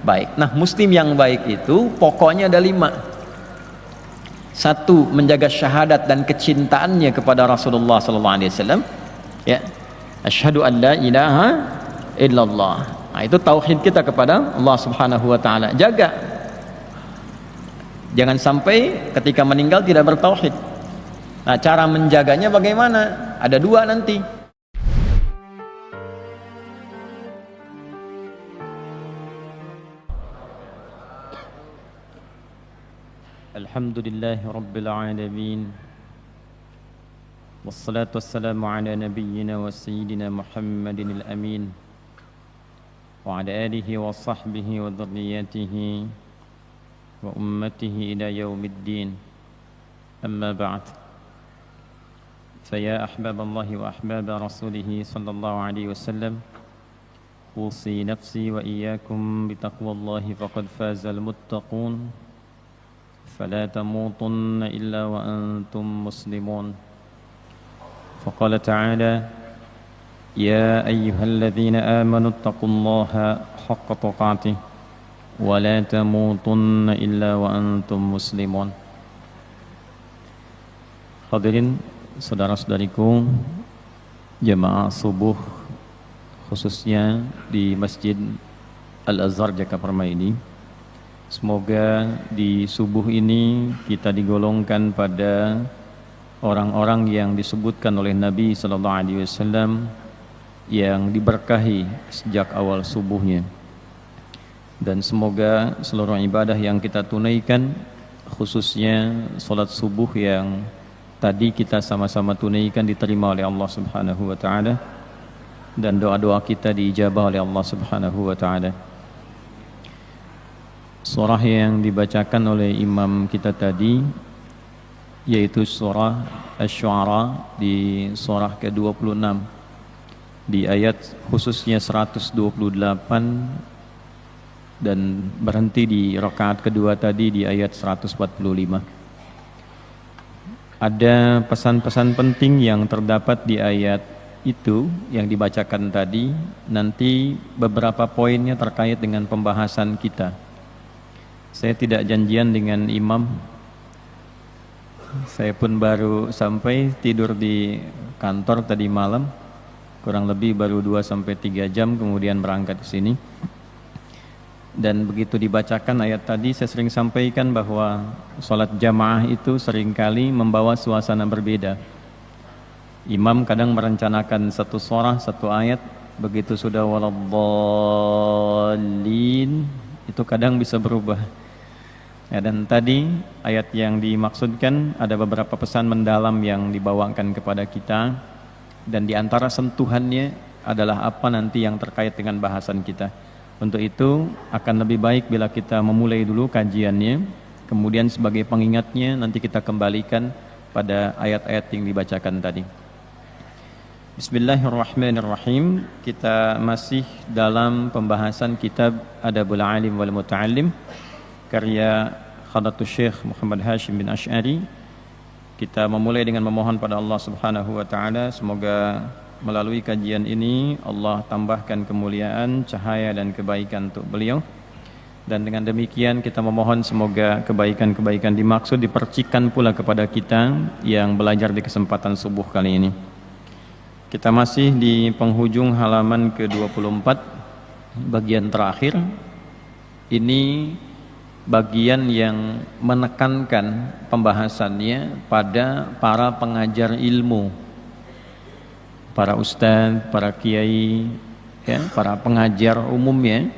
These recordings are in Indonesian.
baik. Nah, muslim yang baik itu pokoknya ada 5. Satu, menjaga syahadat dan kecintaannya kepada Rasulullah SAW. Ya, asyhadu an la ilaha illallah. Nah, itu tauhid kita kepada Allah Subhanahu wa taala. Jaga. Jangan sampai ketika meninggal tidak bertauhid. Nah, cara menjaganya bagaimana? Ada 2 nanti. Alhamdulillahi Rabbil Alamin. Wassalatu wassalamu ala nabiyyina wa sayyidina Muhammadin al-amin wa ala alihi wa sahbihi wa dhurriyyatihi wa ummatihi ila yaumiddin. Amma ba'd. Faya ahbaballahi wa ahbaba rasulihi sallallahu alaihi wasallam, usi nafsi wa iyyakum bitaqwallahi faqad fazal muttaqun. فلا تموتن إلا وأنتم مسلمون. فقال تعالى: يا أيها الذين آمنوا اتقوا الله حق تقاته ولا تموتن إلا وأنتم مسلمون. Hadirin saudara-saudariku jemaah subuh khususnya di Masjid Al-Azhar Jakarta Permai, semoga di subuh ini kita digolongkan pada orang-orang yang disebutkan oleh Nabi sallallahu alaihi wasallam yang diberkahi sejak awal subuhnya. Dan semoga seluruh ibadah yang kita tunaikan, khususnya salat subuh yang tadi kita sama-sama tunaikan, diterima oleh Allah Subhanahu wa taala dan doa-doa kita diijabah oleh Allah Subhanahu wa taala. Surah yang dibacakan oleh imam kita tadi yaitu surah Asy-Syu'ara di surah ke-26 di ayat khususnya 128 dan berhenti di rakaat kedua tadi di ayat 145. Ada pesan-pesan penting yang terdapat di ayat itu yang dibacakan tadi. Nanti beberapa poinnya terkait dengan pembahasan kita. Saya tidak janjian dengan imam. Saya pun baru sampai, tidur di kantor tadi malam. Kurang lebih baru 2-3 jam kemudian berangkat ke sini. Dan begitu dibacakan ayat tadi, saya sering sampaikan bahwa sholat jamaah itu seringkali membawa suasana berbeda. Imam kadang merencanakan satu surah, satu ayat, begitu sudah waladhdallin, itu kadang bisa berubah. Ya, dan tadi ayat yang dimaksudkan ada beberapa pesan mendalam yang dibawakan kepada kita, dan diantara sentuhannya adalah apa nanti yang terkait dengan bahasan kita. Untuk itu akan lebih baik bila kita memulai dulu kajiannya, kemudian sebagai pengingatnya nanti kita kembalikan pada ayat-ayat yang dibacakan tadi. Bismillahirrahmanirrahim. Kita masih dalam pembahasan kitab Adabul Alim wal Muta'allim karya Khadatul Syekh Muhammad Hashim bin Asy'ari. Kita memulai dengan memohon pada Allah Subhanahu wa taala, semoga melalui kajian ini Allah tambahkan kemuliaan, cahaya dan kebaikan untuk beliau. Dan dengan demikian kita memohon semoga kebaikan-kebaikan dimaksud dipercikan pula kepada kita yang belajar di kesempatan subuh kali ini. Kita masih di penghujung halaman ke-24, bagian terakhir. Ini bagian yang menekankan pembahasannya pada para pengajar ilmu, para ustadz, para kiai, ya, para pengajar umumnya.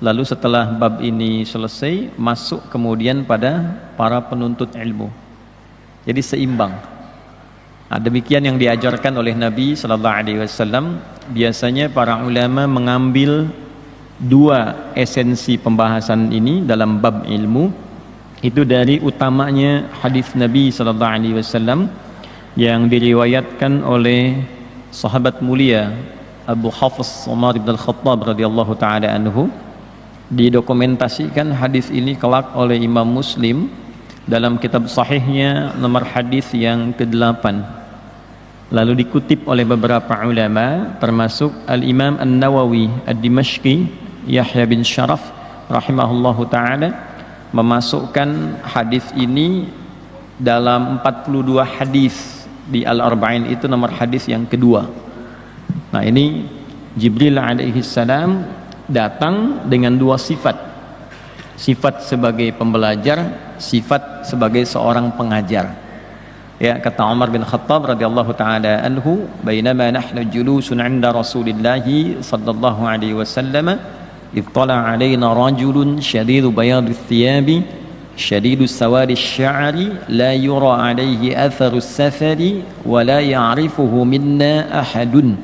Lalu setelah bab ini selesai, masuk kemudian pada para penuntut ilmu. Jadi seimbang. Nah, demikian yang diajarkan oleh Nabi sallallahu alaihi wasallam. Biasanya para ulama mengambil 2 esensi pembahasan ini dalam bab ilmu. Itu dari utamanya hadis Nabi sallallahu alaihi wasallam yang diriwayatkan oleh sahabat mulia Abu Hafs Umar bin Al-Khattab radhiyallahu taala anhu. Didokumentasikan hadis ini kelak oleh Imam Muslim dalam kitab sahihnya nomor hadis yang ke-8. Lalu dikutip oleh beberapa ulama termasuk Al-Imam An-Nawawi Ad-Dimashqi, Yahya bin Sharaf, rahimahullahu taala memasukkan hadis ini dalam 42 hadis di Al-Arba'in, itu nomor hadis yang kedua. Nah, ini Jibril alaihi salam datang dengan dua sifat. Sifat sebagai pembelajar, sifat sebagai seorang pengajar. Ya, kata Umar bin Khattab radhiyallahu taala anhu, "Bainama nahnu julusun 'inda Rasulillah sallallahu alaihi wasallam, ittala 'alaina rajulun shadidu bayadith thiyabi, shadidu sawadi asy-sya'ri, la yura 'alaihi atharu as-safari wa la ya'rifuhu minna ahadun."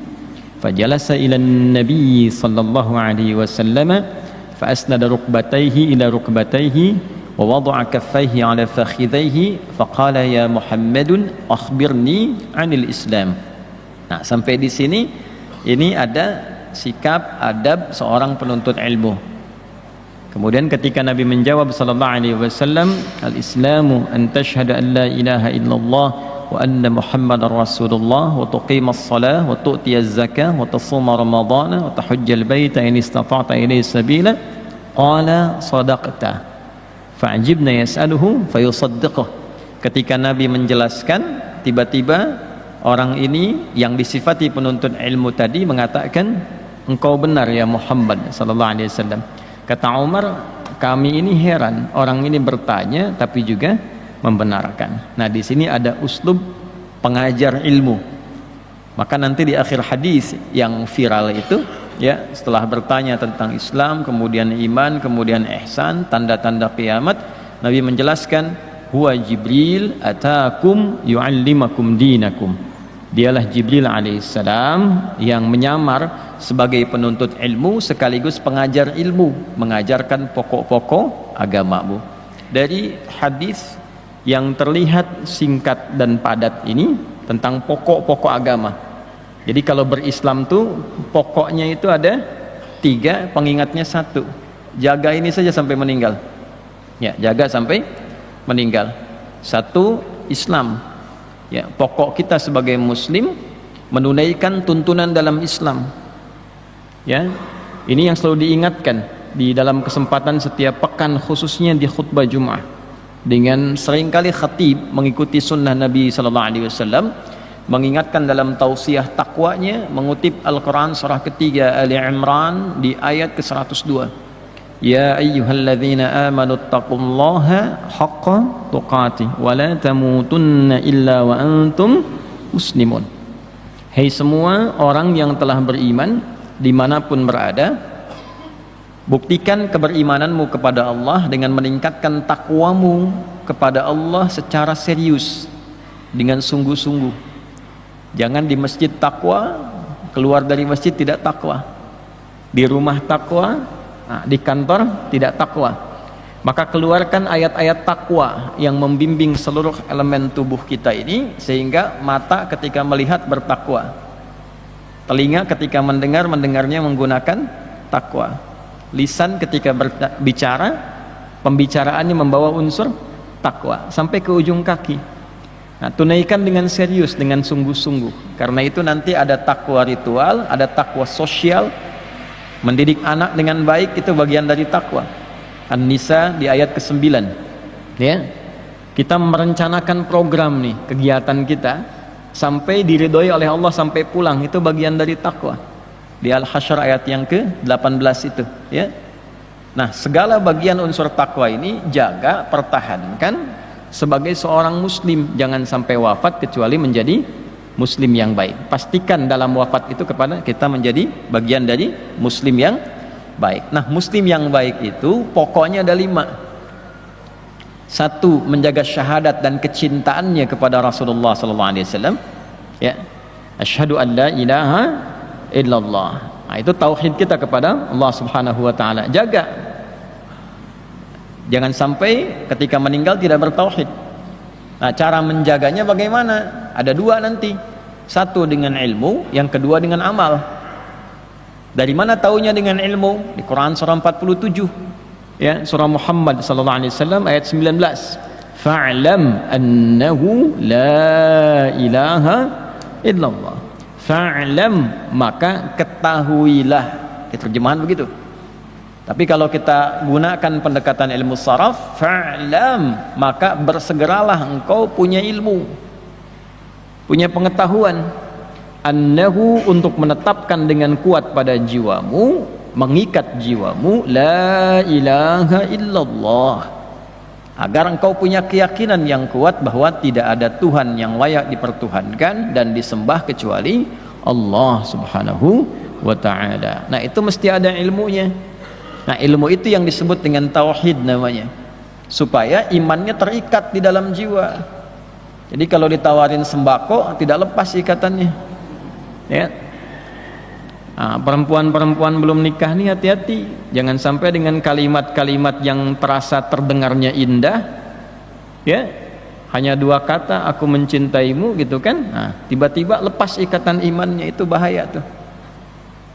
فجلس إلى النبي صلى الله عليه وسلم فأسند ركبتيه إلى ركبتيه ووضع كفيه على فخذيه فقال يا محمد أخبرني عن الإسلام. Nah, sampai di sini ini ada sikap adab seorang penuntut ilmu. Kemudian ketika Nabi menjawab sallallahu alaihi wasallam, al-islamu an tashhadu an la ilaha illallah wa anna muhammadar rasulullah wa tuqimas salah wa tu'tiyaz zakah wa tasuma ramadhana wa tahujjal baita in istata'ta ilayhi sabila, qala sadaqta, fa'ajibna yas'aluhu fayusaddiquh. Ketika Nabi menjelaskan, tiba-tiba orang ini yang disifati penuntut ilmu tadi mengatakan, engkau benar ya Muhammad sallallahu alaihi wasallam. Kata Umar, kami ini heran, orang ini bertanya tapi juga membenarkan. Nah, di sini ada uslub pengajar ilmu. Maka nanti di akhir hadis yang viral itu, ya, setelah bertanya tentang Islam, kemudian iman, kemudian ihsan, tanda-tanda kiamat, Nabi menjelaskan, huwa Jibril atakum yu'allimakum dinakum. Dialah Jibril alaihissalam yang menyamar sebagai penuntut ilmu sekaligus pengajar ilmu, mengajarkan pokok-pokok agamamu. Dari hadis yang terlihat singkat dan padat ini tentang pokok-pokok agama. Jadi kalau berislam tuh pokoknya itu ada 3, pengingatnya 1. Jaga ini saja sampai meninggal. Ya, jaga sampai meninggal. 1, Islam. Ya, pokok kita sebagai muslim menunaikan tuntunan dalam Islam. Ya, ini yang selalu diingatkan di dalam kesempatan setiap pekan, khususnya di khutbah Jumat. Dengan seringkali khatib mengikuti sunnah Nabi sallallahu alaihi wasallam mengingatkan dalam tausiah takwanya, mengutip Al-Quran surah ketiga Ali Imran di ayat ke-102, ya ayyuhalladzina amanu taqullaha haqqa tuqatih wa la tamutunna illa wa antum muslimun. Hai semua orang yang telah beriman dimanapun berada, buktikan keberimananmu kepada Allah dengan meningkatkan takwamu kepada Allah secara serius, dengan sungguh-sungguh. Jangan di masjid takwa, keluar dari masjid tidak takwa, di rumah takwa, di kantor tidak takwa. Maka keluarkan ayat-ayat takwa yang membimbing seluruh elemen tubuh kita ini, sehingga mata ketika melihat bertakwa, telinga ketika mendengar, mendengarnya menggunakan takwa, lisan ketika berbicara, pembicaraannya membawa unsur takwa, sampai ke ujung kaki. Nah, tunaikan dengan serius, dengan sungguh-sungguh. Karena itu nanti ada takwa ritual, ada takwa sosial. Mendidik anak dengan baik itu bagian dari takwa. An-Nisa di ayat ke-9. Ya. Kita merencanakan program nih, kegiatan kita sampai diridhoi oleh Allah sampai pulang, itu bagian dari takwa. Di Al-Hasyr ayat yang ke-18 itu, ya. Nah, segala bagian unsur takwa ini jaga, pertahankan sebagai seorang muslim. Jangan sampai wafat kecuali menjadi muslim yang baik. Pastikan dalam wafat itu kepada kita menjadi bagian dari muslim yang baik. Nah, muslim yang baik itu pokoknya ada 5. 1, menjaga syahadat dan kecintaannya kepada Rasulullah sallallahu alaihi wasallam. Ya. Asyhadu an la ilaha illallah. Nah, itu tauhid kita kepada Allah Subhanahu wa taala. Jaga. Jangan sampai ketika meninggal tidak bertauhid. Nah, cara menjaganya bagaimana? Ada 2 nanti. 1 dengan ilmu, yang kedua dengan amal. Dari mana taunya dengan ilmu? Di Quran surah 47. Ya, surah Muhammad sallallahu alaihi wasallam ayat 19. Fa'lam annahu la ilaha illallah. Fa'lam, maka ketahuilah. Terjemahan begitu. Tapi kalau kita gunakan pendekatan ilmu saraf, fa'lam, maka bersegeralah engkau punya ilmu, punya pengetahuan, annahu, untuk menetapkan dengan kuat pada jiwamu, mengikat jiwamu, la ilaha illallah, agar engkau punya keyakinan yang kuat bahwa tidak ada Tuhan yang layak dipertuhankan dan disembah kecuali Allah subhanahu wa ta'ala. Nah, itu mesti ada ilmunya. Nah, ilmu itu yang disebut dengan tauhid namanya, supaya imannya terikat di dalam jiwa. Jadi kalau ditawarin sembako tidak lepas ikatannya, ya. Nah, perempuan-perempuan belum nikah nih hati-hati, jangan sampai dengan kalimat-kalimat yang terasa terdengarnya indah, ya, hanya 2 kata, aku mencintaimu, gitu kan. Nah, tiba-tiba lepas ikatan imannya, itu bahaya tuh.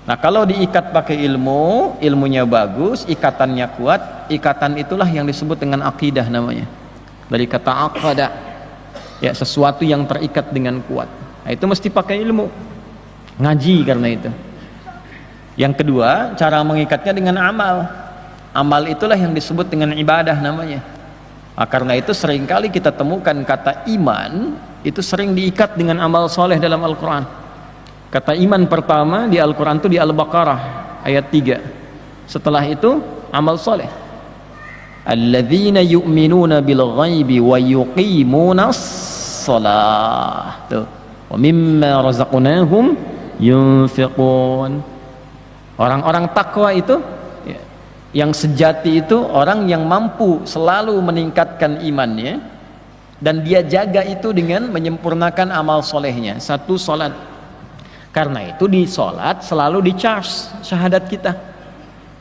Nah, kalau diikat pakai ilmu, ilmunya bagus, ikatannya kuat, ikatan itulah yang disebut dengan akidah namanya. Dari kata aqada, ya, sesuatu yang terikat dengan kuat. Nah, itu mesti pakai ilmu, ngaji karena itu. Yang kedua, cara mengikatnya dengan amal. Amal itulah yang disebut dengan ibadah namanya. Nah, karena itu seringkali kita temukan kata iman itu sering diikat dengan amal soleh dalam Al-Quran. Kata iman pertama di Al-Quran itu di Al-Baqarah ayat 3. Setelah itu amal soleh. Alladzina yu'minuna bil ghaibi wa yuqimunas shalah. Tuh. Wa mimma razaqnahum yunfiqun. Orang-orang takwa itu, yang sejati itu orang yang mampu selalu meningkatkan imannya, dan dia jaga itu dengan menyempurnakan amal solehnya. 1, salat. Karena itu di salat selalu di charge syahadat kita.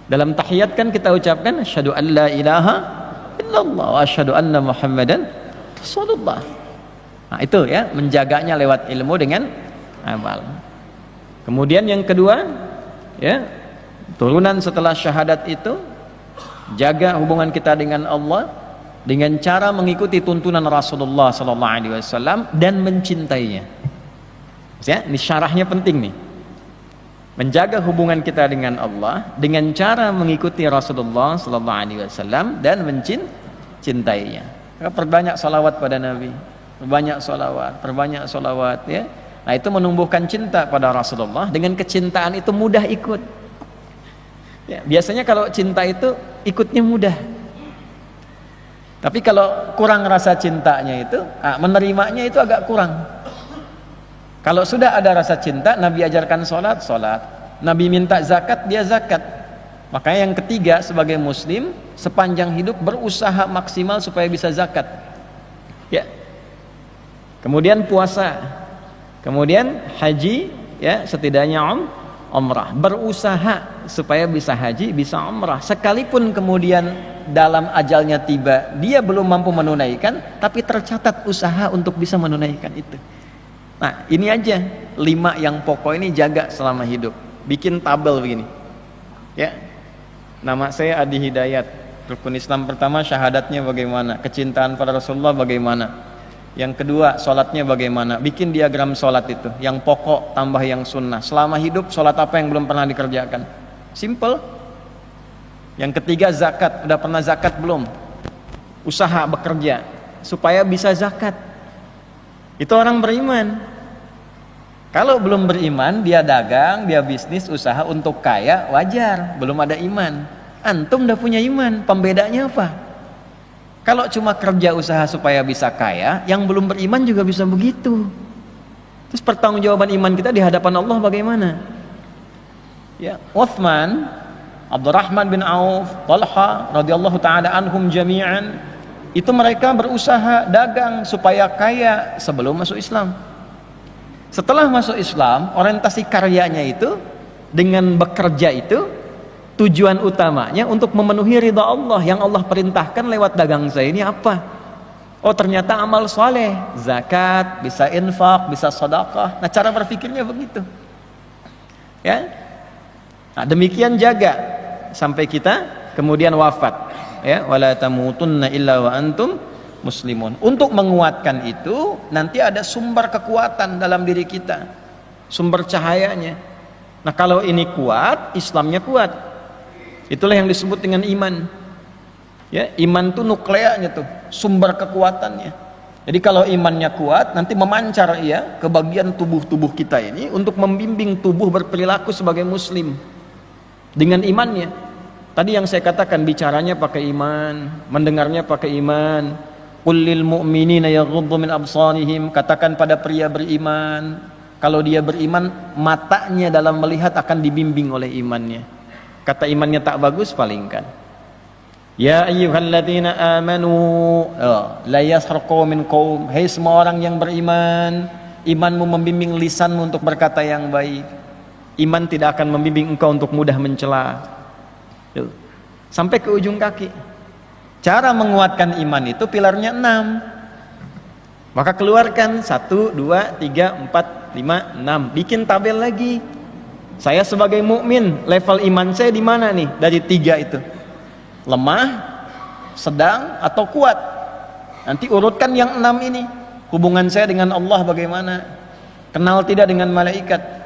Dalam tahiyat kan kita ucapkan asyhadu an la ilaha illallah wa asyhadu anna muhammadan rasulullah. Nah, itu ya, menjaganya lewat ilmu dengan amal. Kemudian yang kedua, ya, turunan setelah syahadat itu, jaga hubungan kita dengan Allah dengan cara mengikuti tuntunan Rasulullah SAW dan mencintainya. Ya, ini syarahnya penting nih. Menjaga hubungan kita dengan Allah dengan cara mengikuti Rasulullah SAW dan mencintainya. Perbanyak salawat pada Nabi, perbanyak salawat, ya. Nah, itu menumbuhkan cinta pada Rasulullah. Dengan kecintaan itu mudah ikut. Ya, biasanya kalau cinta itu ikutnya mudah. Tapi kalau kurang rasa cintanya itu, menerimanya itu agak kurang. Kalau sudah ada rasa cinta, Nabi ajarkan sholat, Nabi minta zakat, dia zakat. Makanya yang ketiga, sebagai muslim sepanjang hidup berusaha maksimal supaya bisa zakat, ya. Kemudian puasa, kemudian haji, ya, setidaknya umrah, berusaha supaya bisa haji, bisa umrah. Sekalipun kemudian dalam ajalnya tiba dia belum mampu menunaikan, tapi tercatat usaha untuk bisa menunaikan itu. Nah, ini aja 5 yang pokok ini jaga selama hidup. Bikin tabel begini, ya. Nama saya Adi Hidayat. Rukun Islam pertama syahadatnya bagaimana, kecintaan pada Rasulullah bagaimana, yang kedua sholatnya bagaimana. Bikin diagram sholat itu, yang pokok tambah yang sunnah. Selama hidup sholat apa yang belum pernah dikerjakan, simple. Yang ketiga zakat, udah pernah zakat belum? Usaha bekerja supaya bisa zakat. Itu orang beriman. Kalau belum beriman, dia dagang, dia bisnis, usaha untuk kaya, wajar, belum ada iman. Antum udah punya iman, pembedanya apa? Kalau cuma kerja usaha supaya bisa kaya, yang belum beriman juga bisa begitu. Terus pertanggungjawaban iman kita di hadapan Allah bagaimana? Ya, Uthman, Abdurrahman bin Auf, Talha radhiyallahu taala anhum jami'an, itu mereka berusaha dagang supaya kaya sebelum masuk Islam. Setelah masuk Islam, orientasi karyanya itu dengan bekerja itu tujuan utamanya untuk memenuhi ridha Allah. Yang Allah perintahkan lewat dagang saya ini apa? Oh, ternyata amal soleh, zakat, bisa infak, bisa sedekah. Nah, cara berpikirnya begitu, ya. Nah, demikian jaga sampai kita kemudian wafat, ya. Wala tamutunna illa wa antum muslimun. Untuk menguatkan itu nanti ada sumber kekuatan dalam diri kita, sumber cahayanya. Nah, kalau ini kuat, Islamnya kuat. Itulah yang disebut dengan iman. Ya, iman itu nukleanya tuh, sumber kekuatannya. Jadi kalau imannya kuat, nanti memancar ia ke bagian tubuh-tubuh kita ini untuk membimbing tubuh berperilaku sebagai muslim dengan imannya. Tadi yang saya katakan, bicaranya pakai iman, mendengarnya pakai iman. Qul lil mu'minina yaghuddu min absarihim, katakan pada pria beriman, kalau dia beriman, matanya dalam melihat akan dibimbing oleh imannya. Kata imannya tak bagus, palingkan. Ya ayyuhalladzina amanu la yasharqu min qaum, hai semua orang yang beriman, imanmu membimbing lisanmu untuk berkata yang baik. Iman tidak akan membimbing engkau untuk mudah mencela. Sampai ke ujung kaki. Cara menguatkan iman itu pilarnya 6. Maka keluarkan 1, 2, 3, 4, 5, 6. Bikin tabel lagi. Saya sebagai mukmin, level iman saya di mana nih dari 3 itu? Lemah, sedang, atau kuat? Nanti urutkan yang 6 ini. Hubungan saya dengan Allah bagaimana? Kenal tidak dengan malaikat?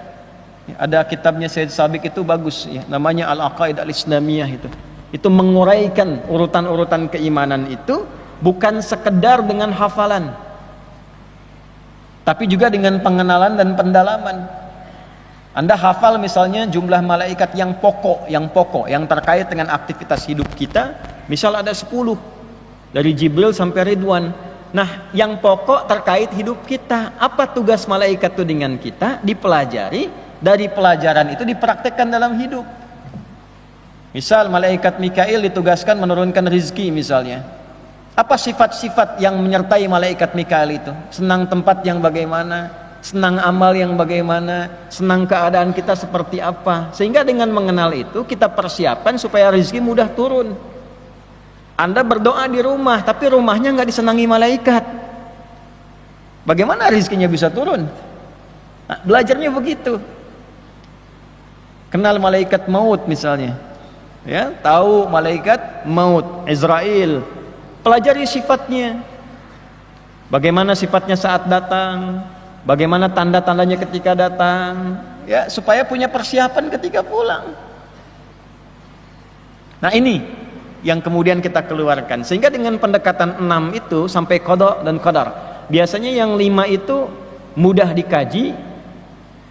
Ada kitabnya Syed Sabiq itu bagus ya, namanya Al-Aqaid Al-Islamiyah itu. Itu menguraikan urutan-urutan keimanan itu bukan sekedar dengan hafalan, tapi juga dengan pengenalan dan pendalaman. Anda hafal misalnya jumlah malaikat yang pokok, yang terkait dengan aktivitas hidup kita, misal ada 10 dari Jibril sampai Ridwan. Nah, yang pokok terkait hidup kita, apa tugas malaikat itu dengan kita? Dipelajari, dari pelajaran itu dipraktekkan dalam hidup. Misal malaikat Mikail ditugaskan menurunkan rizki misalnya. Apa sifat-sifat yang menyertai malaikat Mikail itu? Senang tempat yang bagaimana, senang amal yang bagaimana, senang keadaan kita seperti apa. Sehingga dengan mengenal itu kita persiapkan supaya rizki mudah turun. Anda berdoa di rumah, tapi rumahnya nggak disenangi malaikat, bagaimana rizkinya bisa turun? Nah, belajarnya begitu. Kenal malaikat maut misalnya, ya, tahu malaikat maut Israel, pelajari sifatnya, bagaimana sifatnya saat datang, bagaimana tanda-tandanya ketika datang, ya, supaya punya persiapan ketika pulang. Nah, ini yang kemudian kita keluarkan, sehingga dengan pendekatan 6 itu sampai qada dan qadar. Biasanya yang 5 itu mudah dikaji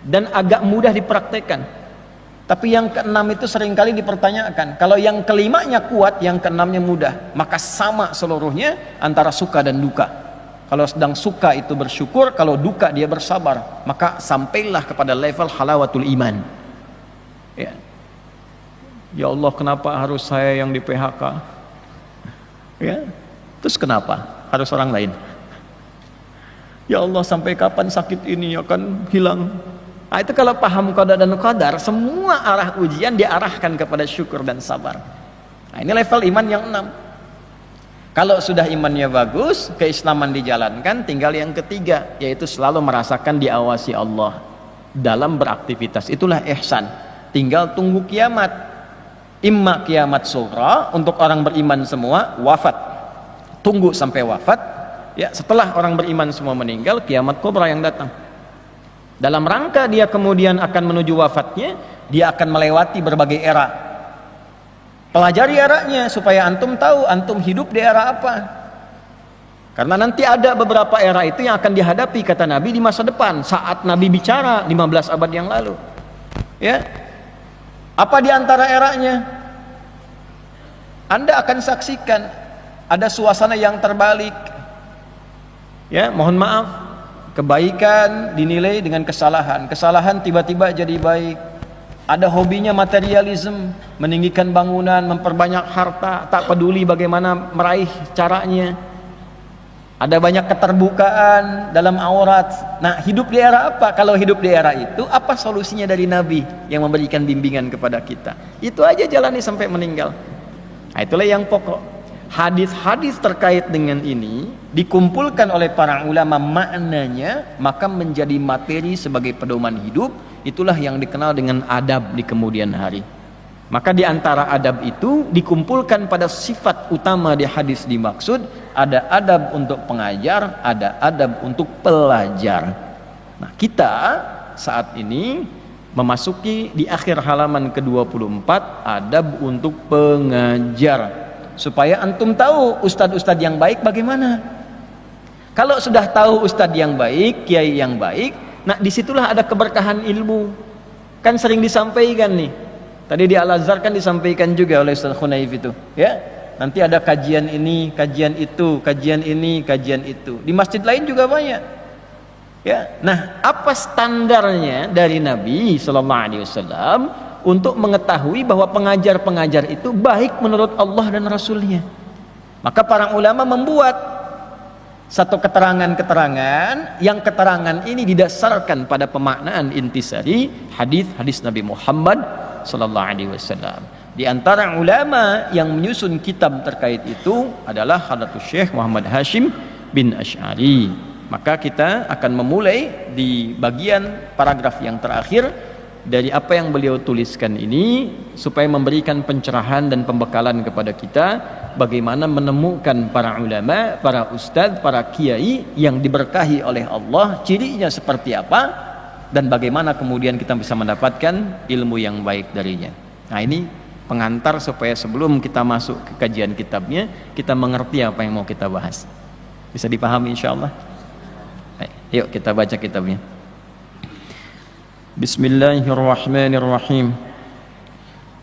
dan agak mudah dipraktekkan, tapi yang ke-6 itu seringkali dipertanyakan. Kalau yang ke-5-nya kuat, yang ke-6-nya mudah, maka sama seluruhnya antara suka dan duka. Kalau sedang suka itu bersyukur, kalau duka dia bersabar, maka sampailah kepada level halawatul iman. Ya, ya Allah, kenapa harus saya yang di PHK? Ya, terus kenapa harus orang lain? Ya Allah, sampai kapan sakit ini akan hilang? Nah, itu kalau paham qada dan qadar, semua arah ujian diarahkan kepada syukur dan sabar. Nah, ini level iman yang 6. Kalau sudah imannya bagus, keislaman dijalankan, tinggal yang ketiga, yaitu selalu merasakan diawasi Allah dalam beraktivitas. Itulah ihsan. Tinggal tunggu kiamat. Imma kiamat sughra untuk orang beriman semua, wafat. Tunggu sampai wafat. Ya, setelah orang beriman semua meninggal, kiamat kubra yang datang. Dalam rangka dia kemudian akan menuju wafatnya, dia akan melewati berbagai era. Pelajari eranya supaya antum tahu antum hidup di era apa. Karena nanti ada beberapa era itu yang akan dihadapi, kata Nabi, di masa depan, saat Nabi bicara 15 abad yang lalu. Ya. Apa di antara eranya? Anda akan saksikan ada suasana yang terbalik. Ya, mohon maaf, kebaikan dinilai dengan kesalahan, kesalahan tiba-tiba jadi baik. Ada hobinya materialisme, meninggikan bangunan, memperbanyak harta, tak peduli bagaimana meraih caranya. Ada banyak keterbukaan dalam aurat. Nah, hidup di era apa? Kalau hidup di era itu, apa solusinya dari Nabi yang memberikan bimbingan kepada kita? Itu aja jalani sampai meninggal. Nah, itulah yang pokok. Hadis-hadis terkait dengan ini dikumpulkan oleh para ulama maknanya, maka menjadi materi sebagai pedoman hidup. Itulah yang dikenal dengan adab di kemudian hari. Maka di antara adab itu dikumpulkan pada sifat utama di hadis dimaksud, ada adab untuk pengajar, ada adab untuk pelajar. Nah, kita saat ini memasuki di akhir halaman ke-24 adab untuk pengajar, supaya antum tahu ustadz-ustadz yang baik bagaimana. Kalau sudah tahu ustadz yang baik, kiai yang baik, nah disitulah ada keberkahan ilmu. Kan sering disampaikan nih, tadi di Al-Azhar kan disampaikan juga oleh Ustaz Khunaif itu, ya, nanti ada kajian ini, kajian itu, kajian ini, kajian itu. Di masjid lain juga banyak. Ya, nah apa standarnya dari Nabi Sallallahu Alaihi Wasallam untuk mengetahui bahwa pengajar-pengajar itu baik menurut Allah dan Rasulnya? Maka para ulama membuat satu keterangan-keterangan yang keterangan ini didasarkan pada pemaknaan intisari hadis-hadis Nabi Muhammad Sallallahu Alaihi Wasallam. Di antara ulama yang menyusun kitab terkait itu adalah Hadratus Syekh Muhammad Hashim bin Asy'ari. Maka kita akan memulai di bagian paragraf yang terakhir dari apa yang beliau tuliskan ini, supaya memberikan pencerahan dan pembekalan kepada kita bagaimana menemukan para ulama, para ustadz, para kiai yang diberkahi oleh Allah, cirinya seperti apa, dan bagaimana kemudian kita bisa mendapatkan ilmu yang baik darinya. Nah, ini pengantar supaya sebelum kita masuk ke kajian kitabnya, kita mengerti apa yang mau kita bahas. Bisa dipahami insyaallah. Yuk kita baca kitabnya. Bismillahirrahmanirrahim.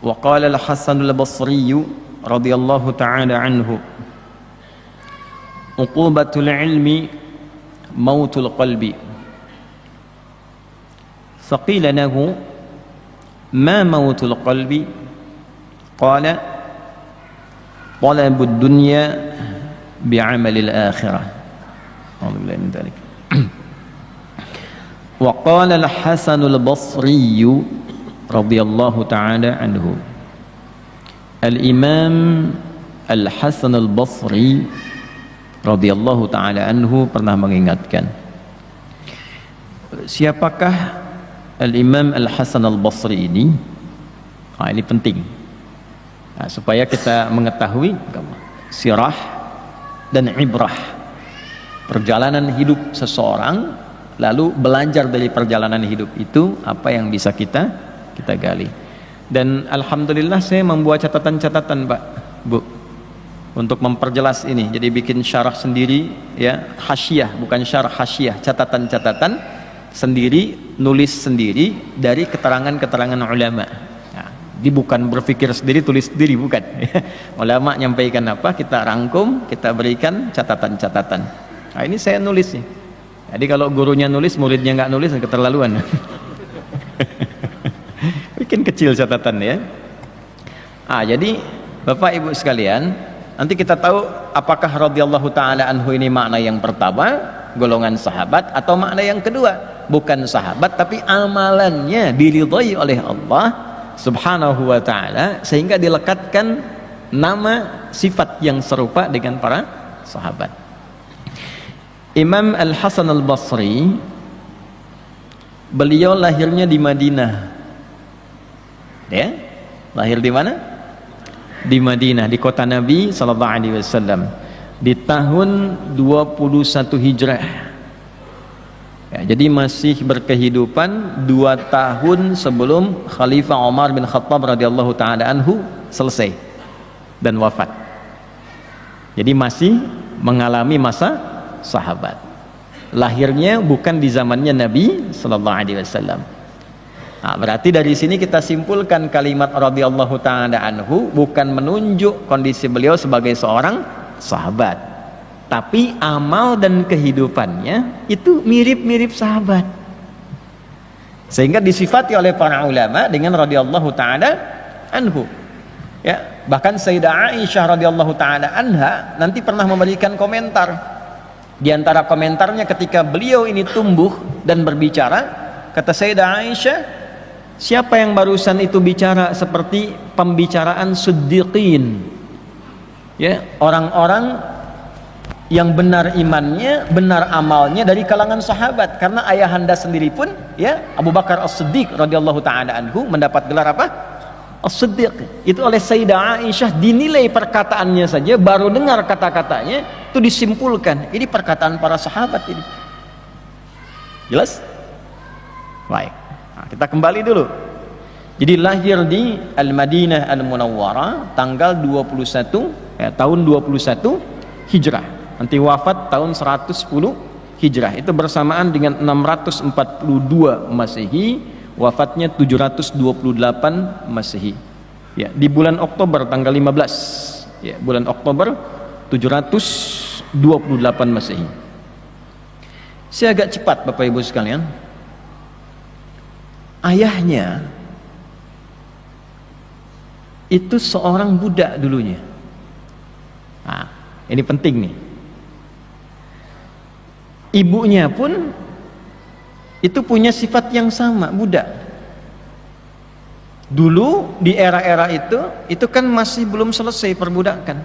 Wa qala al-Hasan al-Basri radhiyallahu ta'ala anhu, uqubatul ilmi mautul qalbi. Faqila lahu ma mautul qalbi? Qala talabud dunya bi'amalil akhirah. Alhamdulillah min dzalik. وقال الحسن البصري رضي الله تعالى عنه. الإمام الحسن البصري رضي الله تعالى عنه pernah mengingatkan, siapakah Al-Imam Al-Hasan Al-Basri ini? Nah, ini penting, nah, supaya kita mengetahui sirah dan ibrah perjalanan hidup seseorang, lalu belajar dari perjalanan hidup itu apa yang bisa kita gali. Dan alhamdulillah saya membuat catatan-catatan, Pak, Bu, untuk memperjelas ini. Jadi bikin syarah sendiri, ya, hasyiah, bukan syarah, hasyiah, catatan-catatan sendiri, nulis sendiri dari keterangan-keterangan ulama. Nah, ini bukan berpikir sendiri, tulis sendiri, bukan. Ulama nyampaikan apa, kita rangkum, kita berikan catatan-catatan. Nah, ini saya nulis nih. Jadi kalau gurunya nulis, muridnya nggak nulis, keterlaluan. Bikin kecil catatan ya. Jadi Bapak Ibu sekalian, nanti kita tahu apakah radhiyallahu ta'ala anhu ini makna yang pertama, golongan sahabat, atau makna yang kedua, bukan sahabat tapi amalannya diridhai oleh Allah subhanahu wa ta'ala, sehingga dilekatkan nama sifat yang serupa dengan para sahabat. Imam Al-Hasan Al-Basri, beliau lahirnya di Madinah, ya, lahir di mana? Di Madinah, di kota Nabi Sallallahu Alaihi Wasallam, di tahun 21 Hijrah. Ya, jadi masih berkehidupan 2 tahun sebelum Khalifah Umar bin Khattab radhiyallahu taala anhu selesai dan wafat. Jadi masih mengalami masa sahabat. Lahirnya bukan di zamannya Nabi Sallallahu Alaihi Wasallam. Nah, berarti dari sini kita simpulkan kalimat radhiyallahu ta'ala anhu bukan menunjuk kondisi beliau sebagai seorang sahabat, tapi amal dan kehidupannya itu mirip-mirip sahabat, sehingga disifati oleh para ulama dengan radhiyallahu ta'ala anhu. Ya, bahkan Sayyidah Aisyah radhiyallahu ta'ala anha nanti pernah memberikan komentar. Di antara komentarnya ketika beliau ini tumbuh dan berbicara, kata Sayyidah Aisyah, siapa yang barusan itu bicara seperti pembicaraan siddiqin, ya, orang-orang yang benar imannya, benar amalnya dari kalangan sahabat. Karena ayahanda sendiri pun, ya, Abu Bakar As-Siddiq radhiyallahu ta'ala anhu mendapat gelar apa? As-Siddiq. Itu oleh Sayyidah Aisyah dinilai perkataannya saja, baru dengar kata-katanya itu disimpulkan ini perkataan para sahabat ini. Jelas? Baik. Nah, kita kembali dulu. Jadi lahir di Al-Madinah Al-Munawwarah tanggal 21 tahun 21 Hijrah. Nanti wafat tahun 110 Hijrah. Itu bersamaan dengan 642 Masehi, wafatnya 728 Masehi. Ya, di bulan Oktober tanggal 15. Ya, bulan Oktober 728 Masehi. Saya agak cepat Bapak Ibu sekalian. Ayahnya itu seorang budak dulunya. Nah, ini penting nih. Ibunya pun itu punya sifat yang sama, budak. Dulu di era-era itu kan masih belum selesai perbudakan.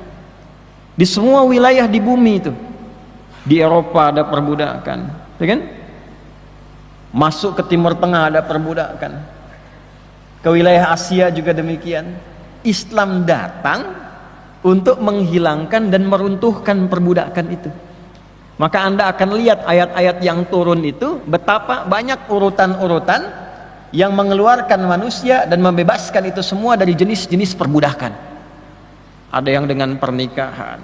Di semua wilayah di bumi itu. Di Eropa ada perbudakan, ya kan? Masuk ke Timur Tengah ada perbudakan. Ke wilayah Asia juga demikian. Islam datang untuk menghilangkan dan meruntuhkan perbudakan itu. Maka Anda akan lihat ayat-ayat yang turun itu betapa banyak urutan-urutan yang mengeluarkan manusia dan membebaskan itu semua dari jenis-jenis perbudakan. Ada yang dengan pernikahan,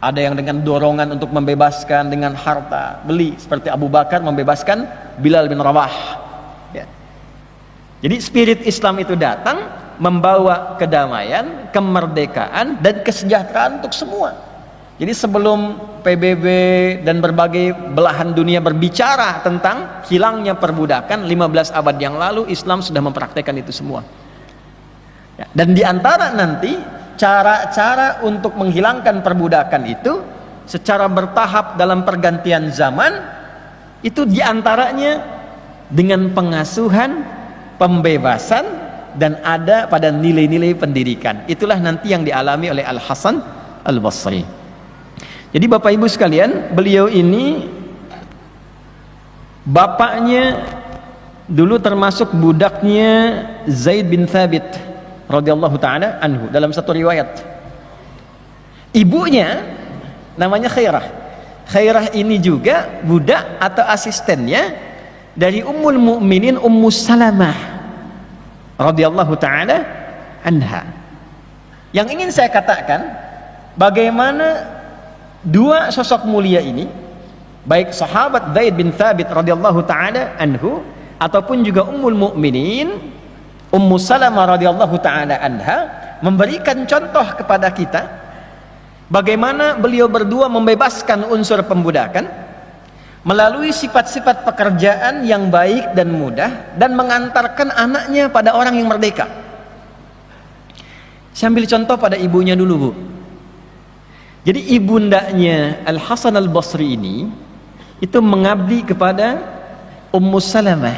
ada yang dengan dorongan untuk membebaskan dengan harta beli, seperti Abu Bakar membebaskan Bilal bin Rabah. Ya. Jadi spirit Islam itu datang membawa kedamaian, kemerdekaan, dan kesejahteraan untuk semua. Jadi sebelum PBB dan berbagai belahan dunia berbicara tentang hilangnya perbudakan 15 abad yang lalu, Islam sudah mempraktekkan itu semua. Ya, dan diantara nanti cara-cara untuk menghilangkan perbudakan itu secara bertahap dalam pergantian zaman, itu diantaranya dengan pengasuhan, pembebasan, dan ada pada nilai-nilai pendidikan. Itulah nanti yang dialami oleh Al-Hasan Al-Basri. Jadi Bapak Ibu sekalian, beliau ini bapaknya dulu termasuk budaknya Zaid bin Thabit radhiyallahu taala anhu dalam satu riwayat. Ibunya namanya Khairah. Khairah ini juga budak atau asistennya dari Ummul Mukminin Ummu Salamah radhiyallahu taala anha. Yang ingin saya katakan, bagaimana dua sosok mulia ini, baik sahabat Zaid bin Thabit radhiyallahu taala anhu ataupun juga Ummul Mukminin Ummu Salamah radhiyallahu taala anha, memberikan contoh kepada kita bagaimana beliau berdua membebaskan unsur pembudakan melalui sifat-sifat pekerjaan yang baik dan mudah, dan mengantarkan anaknya pada orang yang merdeka. Saya ambil contoh pada ibunya dulu, Bu. Jadi ibundanya Al-Hasan Al-Basri ini itu mengabdi kepada Ummu Salamah,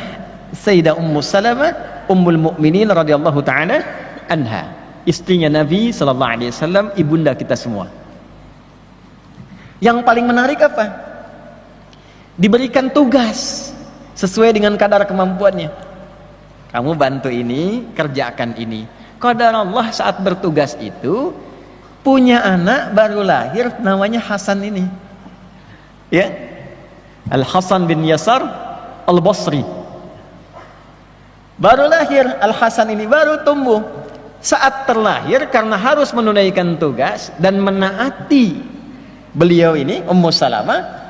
Sayyidah Ummu Salamah Ummul Mukminin radhiyallahu taala anha, istrinya Nabi sallallahu alaihi wasallam, ibunda kita semua. Yang paling menarik apa? Diberikan tugas sesuai dengan kadar kemampuannya. Kamu bantu ini, kerjakan ini. Qadar Allah saat bertugas itu punya anak baru lahir namanya Hasan ini. Ya. Al-Hasan bin Yasar Al-Basri. Baru lahir Al-Hasan ini, baru tumbuh. Saat terlahir karena harus menunaikan tugas dan menaati beliau ini Ummu Salamah,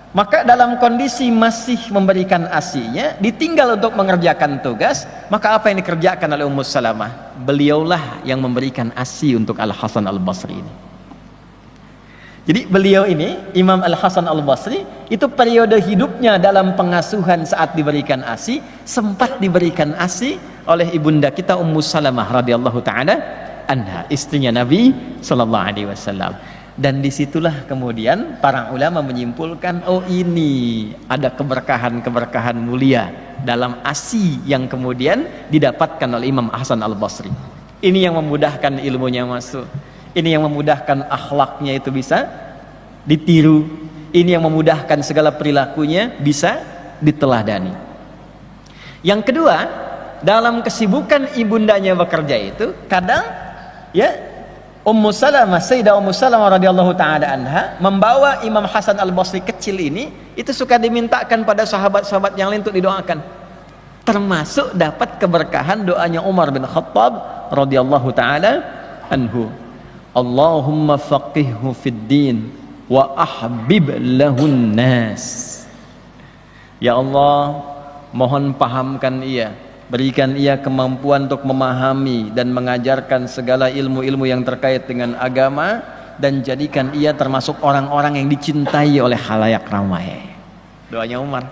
maka dalam kondisi masih memberikan ASI-nya, ditinggal untuk mengerjakan tugas, maka apa yang dikerjakan oleh Ummu Salamah? Beliaulah yang memberikan ASI untuk Al-Hasan Al-Basri ini. Jadi beliau ini, Imam Al-Hasan Al-Basri, itu periode hidupnya dalam pengasuhan saat diberikan ASI, sempat diberikan ASI oleh ibunda kita Ummu Salamah radhiyallahu taala anha, istrinya Nabi sallallahu alaihi wasallam. Dan disitulah kemudian para ulama menyimpulkan, oh ini ada keberkahan-keberkahan mulia dalam ASI yang kemudian didapatkan oleh Imam Hasan Al-Basri. Ini yang memudahkan ilmunya masuk, ini yang memudahkan akhlaknya itu bisa ditiru, ini yang memudahkan segala perilakunya bisa diteladani. Yang kedua, dalam kesibukan ibundanya bekerja itu, kadang ya Ummu Salamah, Sayyidah Ummu Salamah radhiyallahu taala anha membawa Imam Hasan Al-Basri kecil ini, itu suka dimintakan pada sahabat-sahabat yang lain untuk didoakan. termasuk dapat keberkahan doanya Umar bin Khattab radhiyallahu taala anhu. Allahumma faqihhu fid din wa ahbib lahun nas. Ya Allah, mohon pahamkan ia, berikan ia kemampuan untuk memahami dan mengajarkan segala ilmu-ilmu yang terkait dengan agama, dan jadikan ia termasuk orang-orang yang dicintai oleh khalayak ramai. Doanya Umar.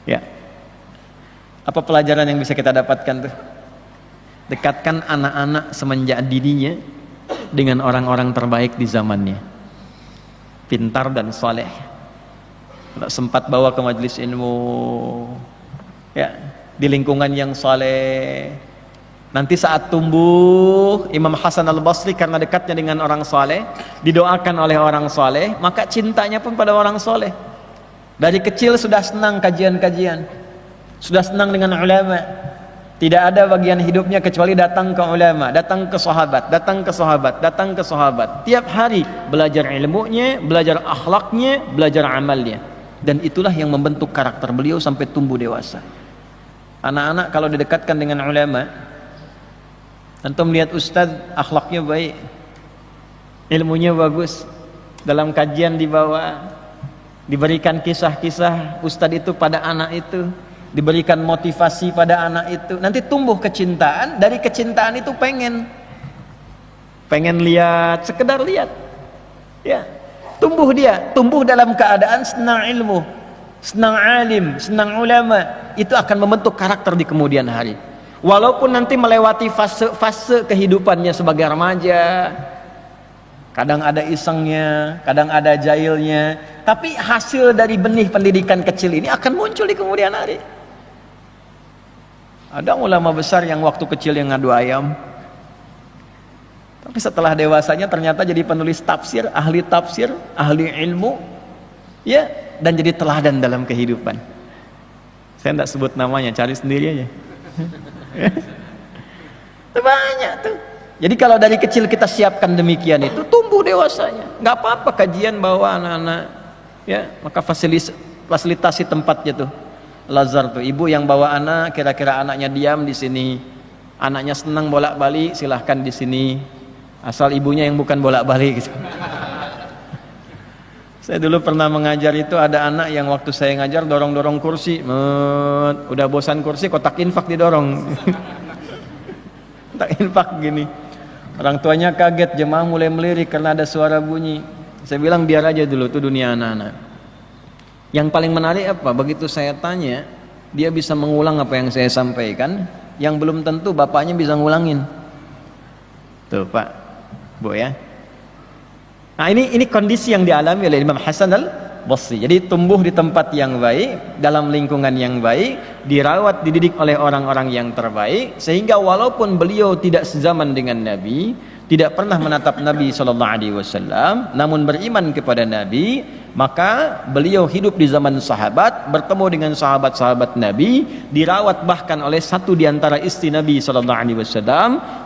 Ya. Apa pelajaran yang bisa kita dapatkan tuh? Dekatkan anak-anak semenjak dininya dengan orang-orang terbaik di zamannya, pintar dan saleh. Kalau sempat bawa ke majelis ilmu, ya, di lingkungan yang saleh. Nanti saat tumbuh, Imam Hasan Al-Basri karena dekatnya dengan orang saleh, didoakan oleh orang saleh, maka cintanya pun pada orang saleh. Dari kecil sudah senang kajian-kajian, sudah senang dengan ulama. Tidak ada bagian hidupnya kecuali datang ke ulama, datang ke sahabat, datang ke sahabat, datang ke sahabat. Tiap hari belajar ilmunya, belajar akhlaknya, belajar amalnya. Dan itulah yang membentuk karakter beliau sampai tumbuh dewasa. Anak-anak kalau didekatkan dengan ulama, antum lihat ustadz akhlaknya baik, ilmunya bagus, dalam kajian dibawa, diberikan kisah-kisah ustadz itu pada anak itu, diberikan motivasi pada anak itu, nanti tumbuh kecintaan. Dari kecintaan itu pengen lihat, sekedar lihat, ya, tumbuh dia, tumbuh dalam keadaan senang ilmu, senang alim, senang ulama. Itu akan membentuk karakter di kemudian hari. Walaupun nanti melewati fase-fase kehidupannya sebagai remaja, kadang ada isengnya, kadang ada jahilnya, tapi hasil dari benih pendidikan kecil ini akan muncul di kemudian hari. Ada ulama besar yang waktu kecil yang ngadu ayam, tapi setelah dewasanya ternyata jadi penulis tafsir, ahli ilmu, ya, dan jadi teladan dalam kehidupan. Saya tidak sebut namanya, cari sendiri aja. Banyak tuh. Jadi kalau dari kecil kita siapkan demikian, itu tumbuh dewasanya. Nggak apa-apa kajian bawa anak-anak, ya, maka fasilitasi tempatnya tuh. Lazar tuh, ibu yang bawa anak, kira-kira anaknya diam di sini, anaknya senang bolak-balik, silahkan di sini, asal ibunya yang bukan bolak-balik gitu. Saya dulu pernah mengajar itu, ada anak yang waktu saya ngajar dorong-dorong kursi, udah bosan kursi, kotak infak didorong. Kotak infak gini. Orang tuanya kaget, jemaah mulai melirik karena ada suara bunyi. Saya bilang biar aja dulu, itu dunia anak-anak. Yang paling menarik apa? Begitu saya tanya, dia bisa mengulang apa yang saya sampaikan, yang belum tentu bapaknya bisa ngulangin. Tuh Pak, Bu ya. Nah ini kondisi yang dialami oleh Imam Hasan Al-Basri. Jadi tumbuh di tempat yang baik, dalam lingkungan yang baik, dirawat, dididik oleh orang-orang yang terbaik, sehingga walaupun beliau tidak sezaman dengan Nabi, tidak pernah menatap Nabi SAW, namun beriman kepada Nabi, maka beliau hidup di zaman sahabat, bertemu dengan sahabat-sahabat Nabi, dirawat bahkan oleh satu di antara istri Nabi SAW,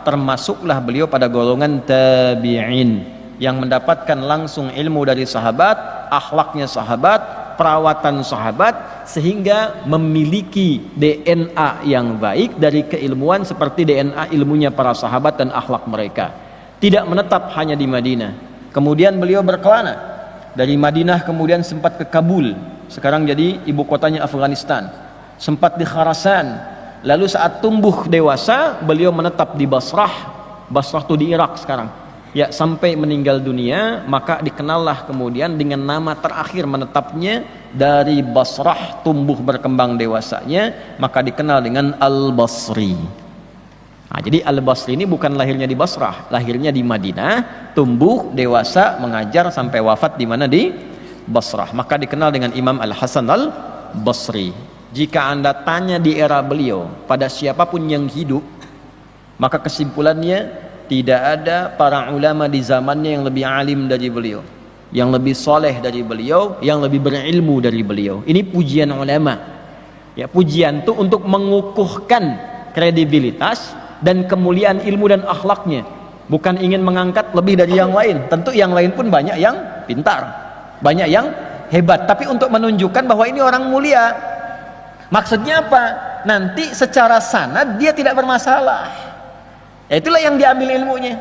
termasuklah beliau pada golongan tabi'in yang mendapatkan langsung ilmu dari sahabat, akhlaknya sahabat, perawatan sahabat, sehingga memiliki DNA yang baik dari keilmuan seperti DNA ilmunya para sahabat dan akhlak mereka. Tidak menetap hanya di Madinah, kemudian beliau berkelana dari Madinah, kemudian sempat ke Kabul, sekarang jadi ibu kotanya Afghanistan, sempat di Kharasan, lalu saat tumbuh dewasa beliau menetap di Basrah itu di Irak sekarang, ya, sampai meninggal dunia. Maka dikenallah kemudian dengan nama terakhir menetapnya dari Basrah, tumbuh berkembang dewasanya, maka dikenal dengan Al-Basri. Nah, jadi Al-Basri ini bukan lahirnya di Basrah, lahirnya di Madinah, tumbuh dewasa, mengajar sampai wafat di mana? Di Basrah. Maka dikenal dengan Imam Al-Hasan Al-Basri. Jika Anda tanya di era beliau pada siapapun yang hidup, maka kesimpulannya tidak ada para ulama di zamannya yang lebih alim dari beliau, yang lebih soleh dari beliau, yang lebih berilmu dari beliau. Ini pujian ulama. Ya, pujian itu untuk mengukuhkan kredibilitas dan kemuliaan ilmu dan akhlaknya, bukan ingin mengangkat lebih dari yang lain. Tentu yang lain pun banyak yang pintar, banyak yang hebat, tapi untuk menunjukkan bahwa ini orang mulia. Maksudnya apa? nanti secara sanad dia tidak bermasalah. Ya, itulah yang diambil ilmunya.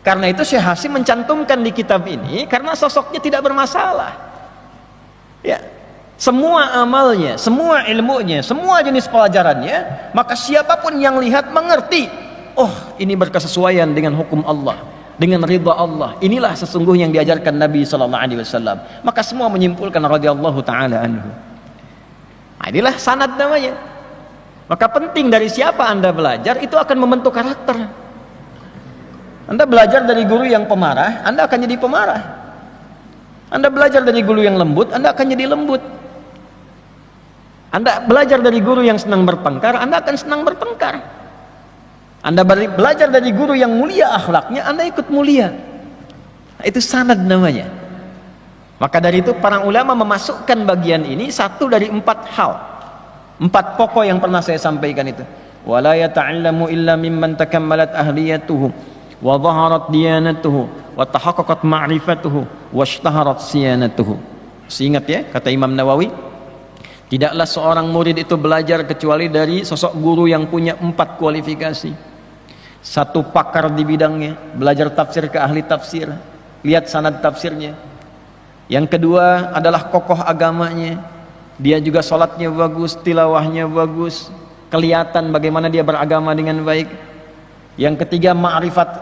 Karena itu Syekh Hasyim mencantumkan di kitab ini karena sosoknya tidak bermasalah. Ya, semua amalnya, semua ilmunya, semua jenis pelajarannya, maka siapapun yang lihat mengerti, oh ini berkesesuaian dengan hukum Allah, dengan ridha Allah. Inilah sesungguhnya yang diajarkan Nabi SAW. Maka semua menyimpulkan radhiyallahu taala anhu. Nah, inilah sanad namanya. Maka penting dari siapa Anda belajar itu akan membentuk karakter. Anda belajar dari guru yang pemarah, Anda akan jadi pemarah. Anda belajar dari guru yang lembut, Anda akan jadi lembut. Anda belajar dari guru yang senang bertengkar, Anda akan senang bertengkar. Anda belajar dari guru yang mulia akhlaknya, Anda ikut mulia. Nah, itu sanad namanya. Maka dari itu para ulama memasukkan bagian ini satu dari 4 hal. 4 pokok yang pernah saya sampaikan itu. Wala yata'allamu illa mimman takammalat ahliyatuhu wa dhaharat diyanatuhu wa tahaqqaqat ma'rifatuhu wa ishtaharat siyanatuhu. Ingat ya kata Imam Nawawi, tidaklah seorang murid itu belajar kecuali dari sosok guru yang punya 4 kualifikasi. 1, pakar di bidangnya, belajar tafsir ke ahli tafsir, lihat sanad tafsirnya. Yang kedua adalah kokoh agamanya, dia juga sholatnya bagus, tilawahnya bagus, kelihatan bagaimana dia beragama dengan baik. Yang ketiga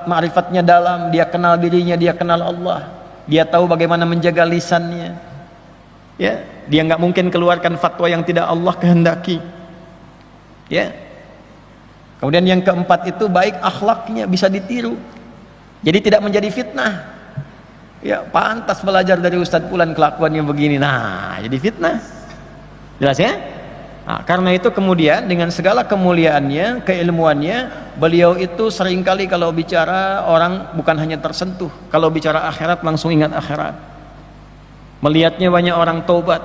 ma'rifatnya dalam, dia kenal dirinya, dia kenal Allah, dia tahu bagaimana menjaga lisannya. Ya, dia nggak mungkin keluarkan fatwa yang tidak Allah kehendaki. Ya. Kemudian yang keempat itu baik akhlaknya, bisa ditiru. Jadi tidak menjadi fitnah. Ya, pantas belajar dari Ustadz Fulan kelakuannya begini. Nah, jadi fitnah. Jelas ya? Nah, karena itu kemudian dengan segala kemuliaannya, keilmuannya, beliau itu seringkali kalau bicara orang bukan hanya tersentuh, kalau bicara akhirat langsung ingat akhirat. Melihatnya banyak orang taubat,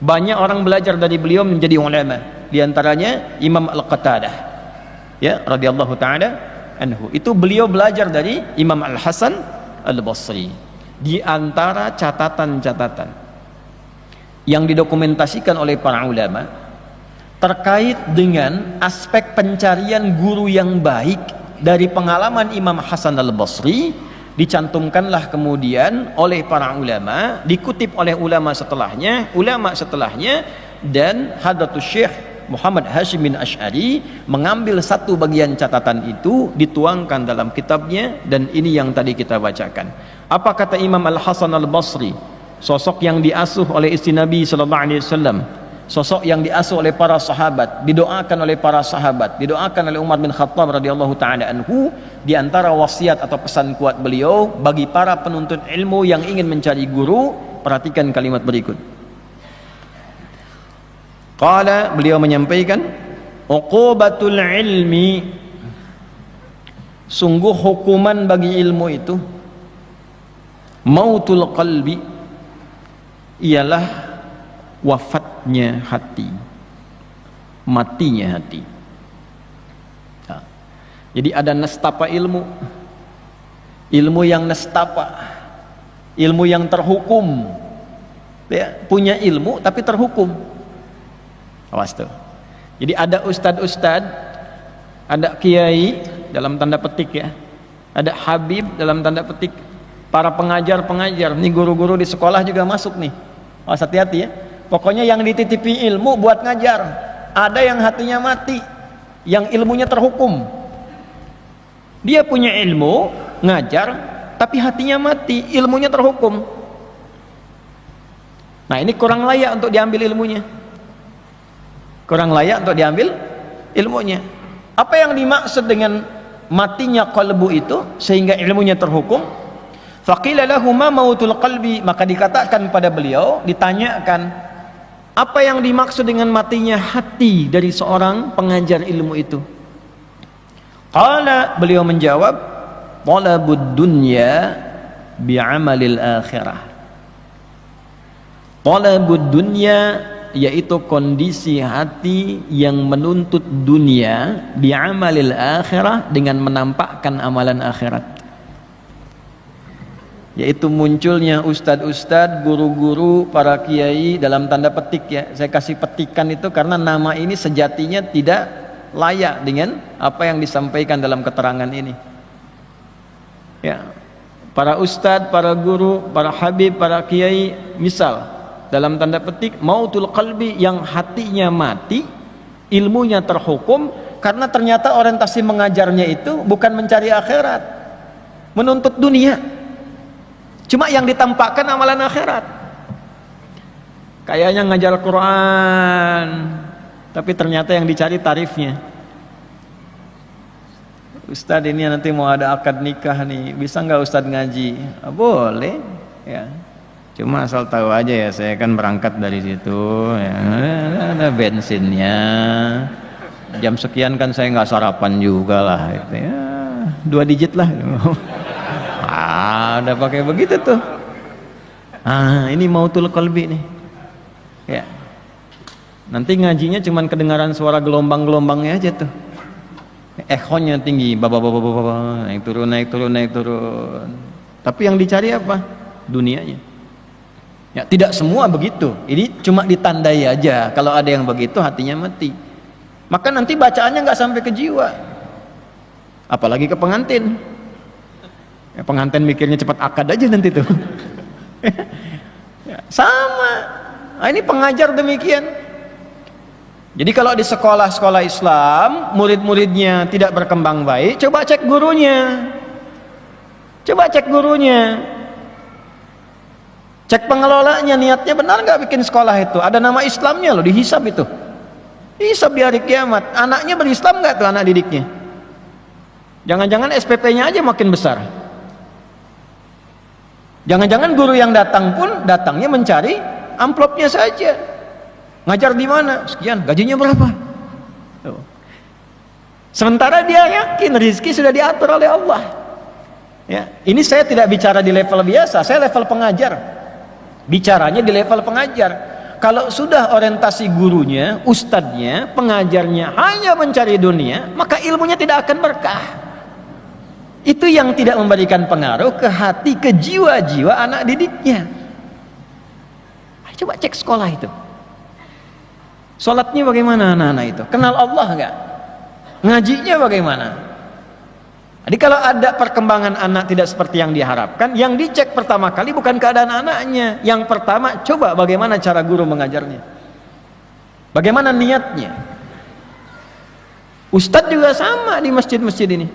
banyak orang belajar dari beliau menjadi ulama. Di antaranya Imam Al-Qatadah, ya radhiyallahu taala anhu. Itu beliau belajar dari Imam Al-Hasan Al-Basri. Di antara catatan-catatan yang didokumentasikan oleh para ulama terkait dengan aspek pencarian guru yang baik dari pengalaman Imam Hasan Al-Basri, dicantumkanlah kemudian oleh para ulama, dikutip oleh ulama setelahnya, dan Hadratus Syekh Muhammad Hashim bin Asy'ari mengambil satu bagian catatan itu, dituangkan dalam kitabnya, dan ini yang tadi kita bacakan. Apa kata Imam Al-Hasan Al-Basri, sosok yang diasuh oleh istri Nabi sallallahu alaihi wasallam, sosok yang diasuh oleh para sahabat, didoakan oleh para sahabat, didoakan oleh Umar bin Khattab radhiyallahu taala anhu. Di antara wasiat atau pesan kuat beliau bagi para penuntut ilmu yang ingin mencari guru, perhatikan kalimat berikut. Qala, beliau menyampaikan, uqubatul ilmi, sungguh hukuman bagi ilmu itu, mautul qalbi, ialah wafatnya hati, matinya hati. Nah, jadi ada nastapa ilmu, ilmu yang nastapa, ilmu yang terhukum, ya, punya ilmu tapi terhukum. Awas tuh. Jadi ada ustad-ustad, ada kiai dalam tanda petik ya, ada habib dalam tanda petik, para pengajar-pengajar, nih guru-guru di sekolah juga masuk nih. Awas, hati-hati ya. Pokoknya yang dititipi ilmu buat ngajar. Ada yang hatinya mati, yang ilmunya terhukum. Dia punya ilmu, ngajar, tapi hatinya mati, ilmunya terhukum. Nah, ini kurang layak untuk diambil ilmunya. Kurang layak untuk diambil ilmunya. Apa yang dimaksud dengan matinya qalbu itu sehingga ilmunya terhukum? Faqila lahu ma mautul qalbi, maka dikatakan pada beliau, ditanyakan, apa yang dimaksud dengan matinya hati dari seorang pengajar ilmu itu? Qala, beliau menjawab, talabud dunya bi'amalil akhirah. Talabud dunya, yaitu kondisi hati yang menuntut dunia, bi'amalil akhirah, dengan menampakkan amalan akhirat. yaitu munculnya ustadz-ustadz, guru-guru, para kiai dalam tanda petik ya. Saya kasih petikan itu karena nama ini sejatinya tidak layak dengan apa yang disampaikan dalam keterangan ini. Ya, para ustadz, para guru, para habib, para kiai, misal dalam tanda petik mautul qalbi, yang hatinya mati, ilmunya terhukum karena ternyata orientasi mengajarnya itu bukan mencari akhirat, menuntut dunia. Cuma yang ditampakkan amalan akhirat. Kayaknya ngajar Quran, tapi ternyata yang dicari tarifnya. Ustadz ini nanti mau ada akad nikah nih, bisa nggak Ustadz ngaji? Boleh, ya. Cuma asal tahu aja ya, saya kan berangkat dari situ, ya. Ada bensinnya. Jam sekian kan saya nggak sarapan juga lah, gitu ya. 2 digit lah. Udah pakai begitu tuh. Ini mautul qalbi nih. Ya. Nanti ngajinya cuman kedengaran suara gelombang-gelombangnya aja tuh. Echonya tinggi, naik turun, naik turun, naik turun. Tapi yang dicari apa? Dunianya. Ya, tidak semua begitu. Ini cuma ditandai aja. Kalau ada yang begitu, hatinya mati. Maka nanti bacaannya nggak sampai ke jiwa. Apalagi ke pengantin. Ya, pengantin mikirnya cepat akad aja nanti tuh. Ya, sama. Ini pengajar demikian. Jadi kalau di sekolah-sekolah Islam murid-muridnya tidak berkembang baik, coba cek gurunya. Coba cek gurunya. Cek pengelolanya, niatnya benar nggak bikin sekolah itu? Ada nama Islamnya loh, dihisab itu. Dihisab di hari kiamat. Anaknya berislam nggak tuh anak didiknya? Jangan-jangan SPP-nya aja makin besar. Jangan-jangan guru yang datang pun datangnya mencari amplopnya saja. Ngajar di mana? Sekian, gajinya berapa? Tuh. Sementara dia yakin rezeki sudah diatur oleh Allah. Ya, ini saya tidak bicara di level biasa, saya level pengajar. Bicaranya di level pengajar. Kalau sudah orientasi gurunya, ustadznya, pengajarnya hanya mencari dunia, maka ilmunya tidak akan berkah. Itu yang tidak memberikan pengaruh ke hati, ke jiwa-jiwa anak didiknya. Coba cek sekolah itu. Sholatnya bagaimana anak-anak itu? Kenal Allah enggak? Ngajinya bagaimana? Jadi kalau ada perkembangan anak tidak seperti yang diharapkan, yang dicek pertama kali bukan keadaan anaknya. Yang pertama, coba bagaimana cara guru mengajarnya. Bagaimana niatnya. Ustadz juga sama di masjid-masjid ini.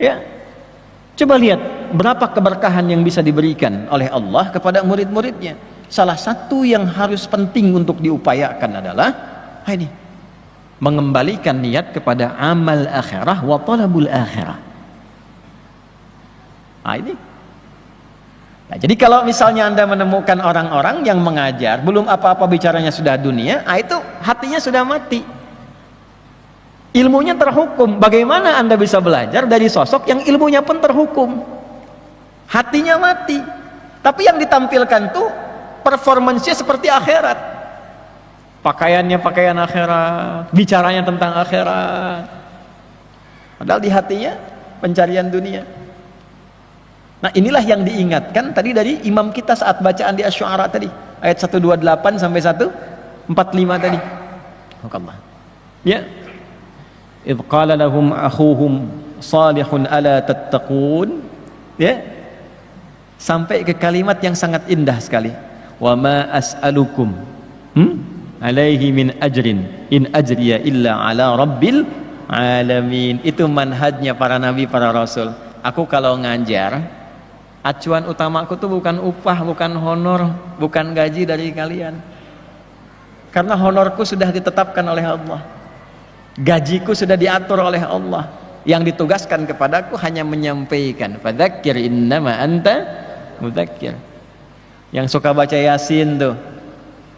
Ya, coba lihat berapa keberkahan yang bisa diberikan oleh Allah kepada murid-muridnya. Salah satu yang harus penting untuk diupayakan adalah ini, mengembalikan niat kepada amal akhirah wa talabul akhirah. Ini. Nah, jadi kalau misalnya Anda menemukan orang-orang yang mengajar belum apa-apa bicaranya sudah dunia, itu hatinya sudah mati. Ilmunya terhukum. Bagaimana Anda bisa belajar dari sosok yang ilmunya pun terhukum? Hatinya mati. Tapi yang ditampilkan tuh performancenya seperti akhirat. Pakaiannya pakaian akhirat, bicaranya tentang akhirat. Padahal di hatinya pencarian dunia. Nah, inilah yang diingatkan tadi dari imam kita saat bacaan di Asy-Syu'ara tadi, ayat 128 sampai 145 tadi. Allah. Ya. Idh qala lahum akhuhum salihun ala tattaqun. Ya. Sampai ke kalimat yang sangat indah sekali. Wa ma as'alukum alaihi min ajrin in ajriya illa ala rabbil alamin. Itu manhajnya para nabi, para rasul. Aku kalau ngajar, acuan utamaku tuh bukan upah, bukan honor, bukan gaji dari kalian. Karena honorku sudah ditetapkan oleh Allah. Gajiku sudah diatur oleh Allah. Yang ditugaskan kepadaku hanya menyampaikan. Fadzakir innama anta mudzakir. Yang suka baca Yasin tuh,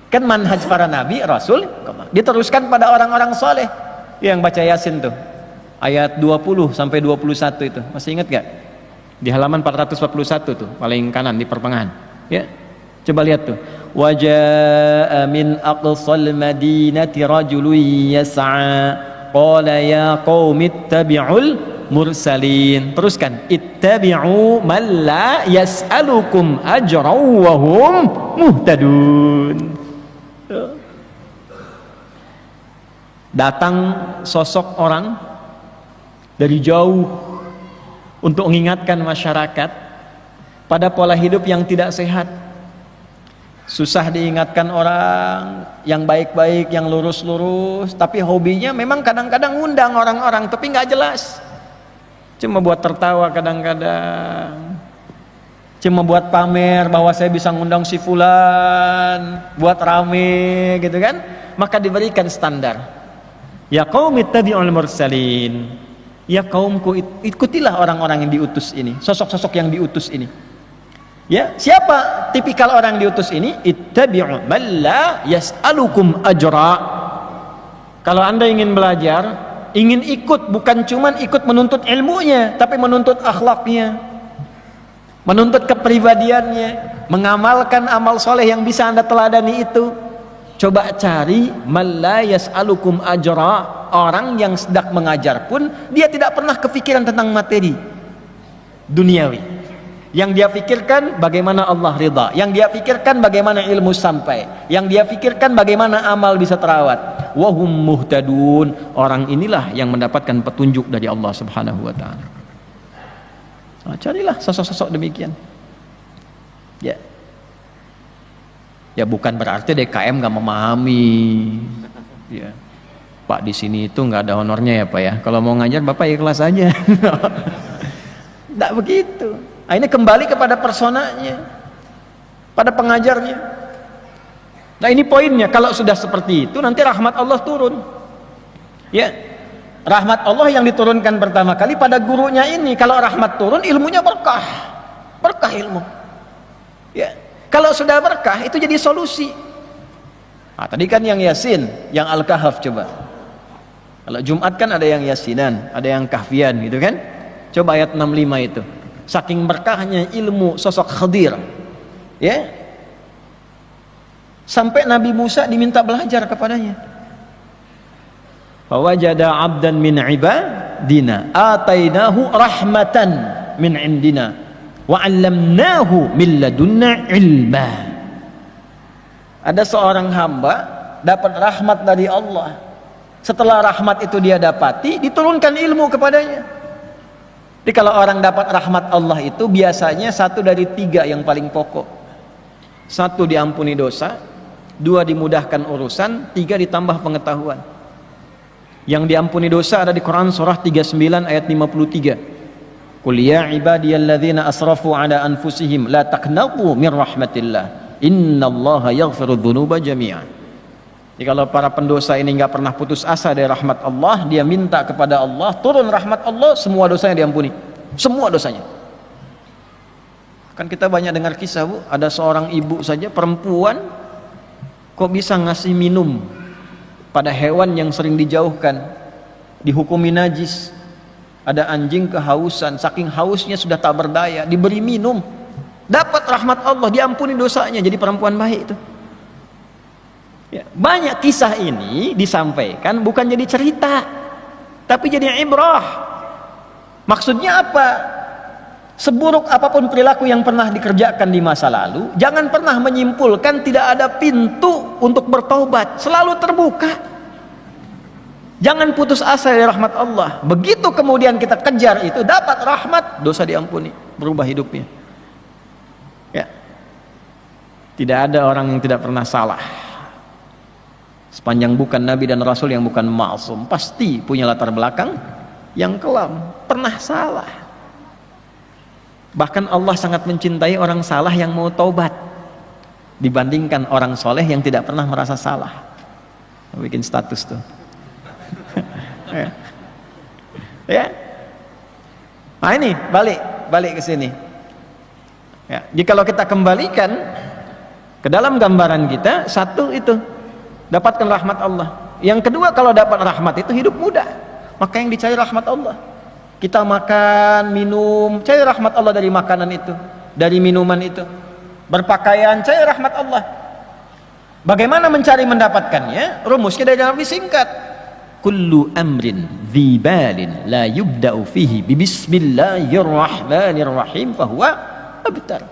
kan manhaj para nabi, rasul, diteruskan pada orang-orang soleh yang baca Yasin tuh. Ayat 20 sampai 21 itu. Masih ingat gak? Di halaman 441 tuh, paling kanan di pertengahan. Ya. Coba lihat tuh. Waja'a min aqsal madinati rajulun yas'a qala ya qaumi ittabi'ul mursalin. Teruskan, ittabi'u man la yas'alukum ajran wa hum muhtadun. Datang sosok orang dari jauh untuk mengingatkan masyarakat pada pola hidup yang tidak sehat. Susah diingatkan orang yang baik-baik, yang lurus-lurus, tapi hobinya memang kadang-kadang ngundang orang-orang, tapi nggak jelas. Cuma buat tertawa kadang-kadang, cuma buat pamer bahwa saya bisa ngundang si fulan, buat rame gitu kan. Maka diberikan standar. Ya qaumi ittabi'ul mursalin. Ya kaumku, ikutilah orang-orang yang diutus ini, sosok-sosok yang diutus ini. Ya, siapa tipikal orang diutus ini? Ittabi'u man la yas'alukum ajra. Kalau Anda ingin belajar, ingin ikut, bukan cuman ikut menuntut ilmunya, tapi menuntut akhlaknya, menuntut kepribadiannya, mengamalkan amal soleh yang bisa Anda teladani itu. Coba cari man la yas'alukum ajra. Orang yang sedang mengajar pun dia tidak pernah kepikiran tentang materi duniawi. Yang dia pikirkan bagaimana Allah ridha, yang dia pikirkan bagaimana ilmu sampai, yang dia pikirkan bagaimana amal bisa terawat. Wahum muhtadun. Orang inilah yang mendapatkan petunjuk dari Allah Subhanahu wa taala. Nah, carilah sosok-sosok demikian. Ya. Ya bukan berarti DKM nggak memahami. Ya. Pak, di sini itu nggak ada honornya ya Pak ya. Kalau mau ngajar Bapak ikhlas aja. Tidak begitu. Nah, ini kembali kepada personanya, pada pengajarnya. Nah, ini poinnya. Kalau sudah seperti itu, nanti rahmat Allah turun. Ya, rahmat Allah yang diturunkan pertama kali pada gurunya ini. Kalau rahmat turun, ilmunya berkah, berkah ilmu. Ya, kalau sudah berkah, itu jadi solusi. Nah, tadi kan yang Yasin, yang Al-Kahf coba. Kalau Jumat kan ada yang Yasinan, ada yang Kahfian gitu kan. Coba ayat 65 itu. Saking berkahnya ilmu sosok Khadir. Ya. Sampai Nabi Musa diminta belajar kepadanya. Fawajada 'abdan min 'ibadina atainahu rahmatan min 'indina wa 'allamnahu min ladunna ilma. Ada seorang hamba dapat rahmat dari Allah. Setelah rahmat itu dia dapati, diturunkan ilmu kepadanya. Jadi kalau orang dapat rahmat Allah itu biasanya satu dari tiga yang paling pokok. Satu, diampuni dosa. Dua, dimudahkan urusan. Tiga, ditambah pengetahuan. Yang diampuni dosa ada di Quran surah 39 ayat 53. Qul ya ibadiyalladzina asrafu ala anfusihim la taqnatu min rahmatillah. Innallaha yaghfirudz dzunuba jami'an. Jadi kalau para pendosa ini nggak pernah putus asa dari rahmat Allah, dia minta kepada Allah, turun rahmat Allah, semua dosanya diampuni, semua dosanya. Kan kita banyak dengar kisah, Bu, ada seorang ibu saja perempuan kok bisa ngasih minum pada hewan yang sering dijauhkan, dihukumi najis. Ada anjing kehausan, saking hausnya sudah tak berdaya, diberi minum, dapat rahmat Allah, diampuni dosanya, jadi perempuan baik itu. Ya, banyak kisah ini disampaikan bukan jadi cerita, tapi jadi ibrah. Maksudnya apa? Seburuk apapun perilaku yang pernah dikerjakan di masa lalu, jangan pernah menyimpulkan tidak ada pintu untuk bertaubat, selalu terbuka. Jangan putus asa dari rahmat Allah. Begitu kemudian kita kejar itu, dapat rahmat, dosa diampuni, berubah hidupnya. Ya. Tidak ada orang yang tidak pernah salah. Sepanjang bukan Nabi dan Rasul yang bukan ma'sum, pasti punya latar belakang yang kelam, pernah salah. Bahkan Allah sangat mencintai orang salah yang mau taubat dibandingkan orang soleh yang tidak pernah merasa salah. Bikin status tuh. Ya. Nah ini balik ke sini. Ya, jadi kalau kita kembalikan ke dalam gambaran kita, satu itu dapatkan rahmat Allah. Yang kedua, kalau dapat rahmat itu hidup mudah. Maka yang dicari rahmat Allah. Kita makan, minum, cari rahmat Allah dari makanan itu, dari minuman itu. Berpakaian, cari rahmat Allah. Bagaimana mencari mendapatkannya? Rumusnya dari Nabi singkat. kullu amrin dhi balin la yubda'u fihi bi bismillahirrahmanirrahim fahuwa abtar.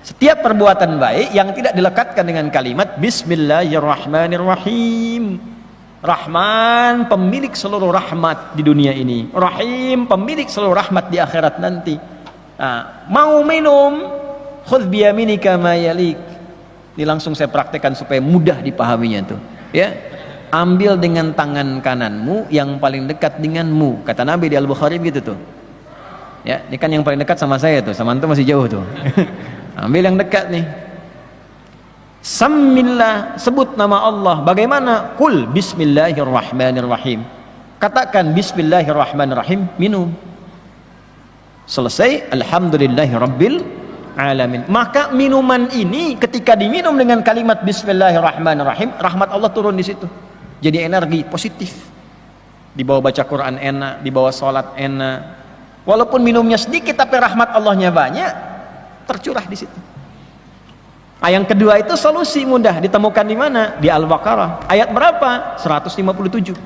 Setiap perbuatan baik yang tidak dilekatkan dengan kalimat bismillahirrahmanirrahim. Rahman, pemilik seluruh rahmat di dunia ini. Rahim, pemilik seluruh rahmat di akhirat nanti. Nah, mau minum, khudh biyaminika ma yalik. Ini langsung saya praktekkan supaya mudah dipahaminya tuh. Ya, ambil dengan tangan kananmu yang paling dekat denganmu. Kata Nabi di Al-Bukhari begitu tuh. Ya, ini kan yang paling dekat sama saya tuh, sama antum masih jauh tuh. Ambil yang dekat nih. Sammillah, sebut nama Allah. Bagaimana? Qul bismillahirrahmanirrahim. Katakan bismillahirrahmanirrahim, minum. Selesai, alhamdulillahirabbil alamin. Maka minuman ini ketika diminum dengan kalimat bismillahirrahmanirrahim, rahmat Allah turun di situ. Jadi energi positif. Dibawa baca Quran enak, dibawa sholat enak. Walaupun minumnya sedikit tapi rahmat Allahnya banyak, tercurah di situ. Yang kedua itu solusi mudah ditemukan di mana? Di Al-Baqarah. Ayat berapa? 157.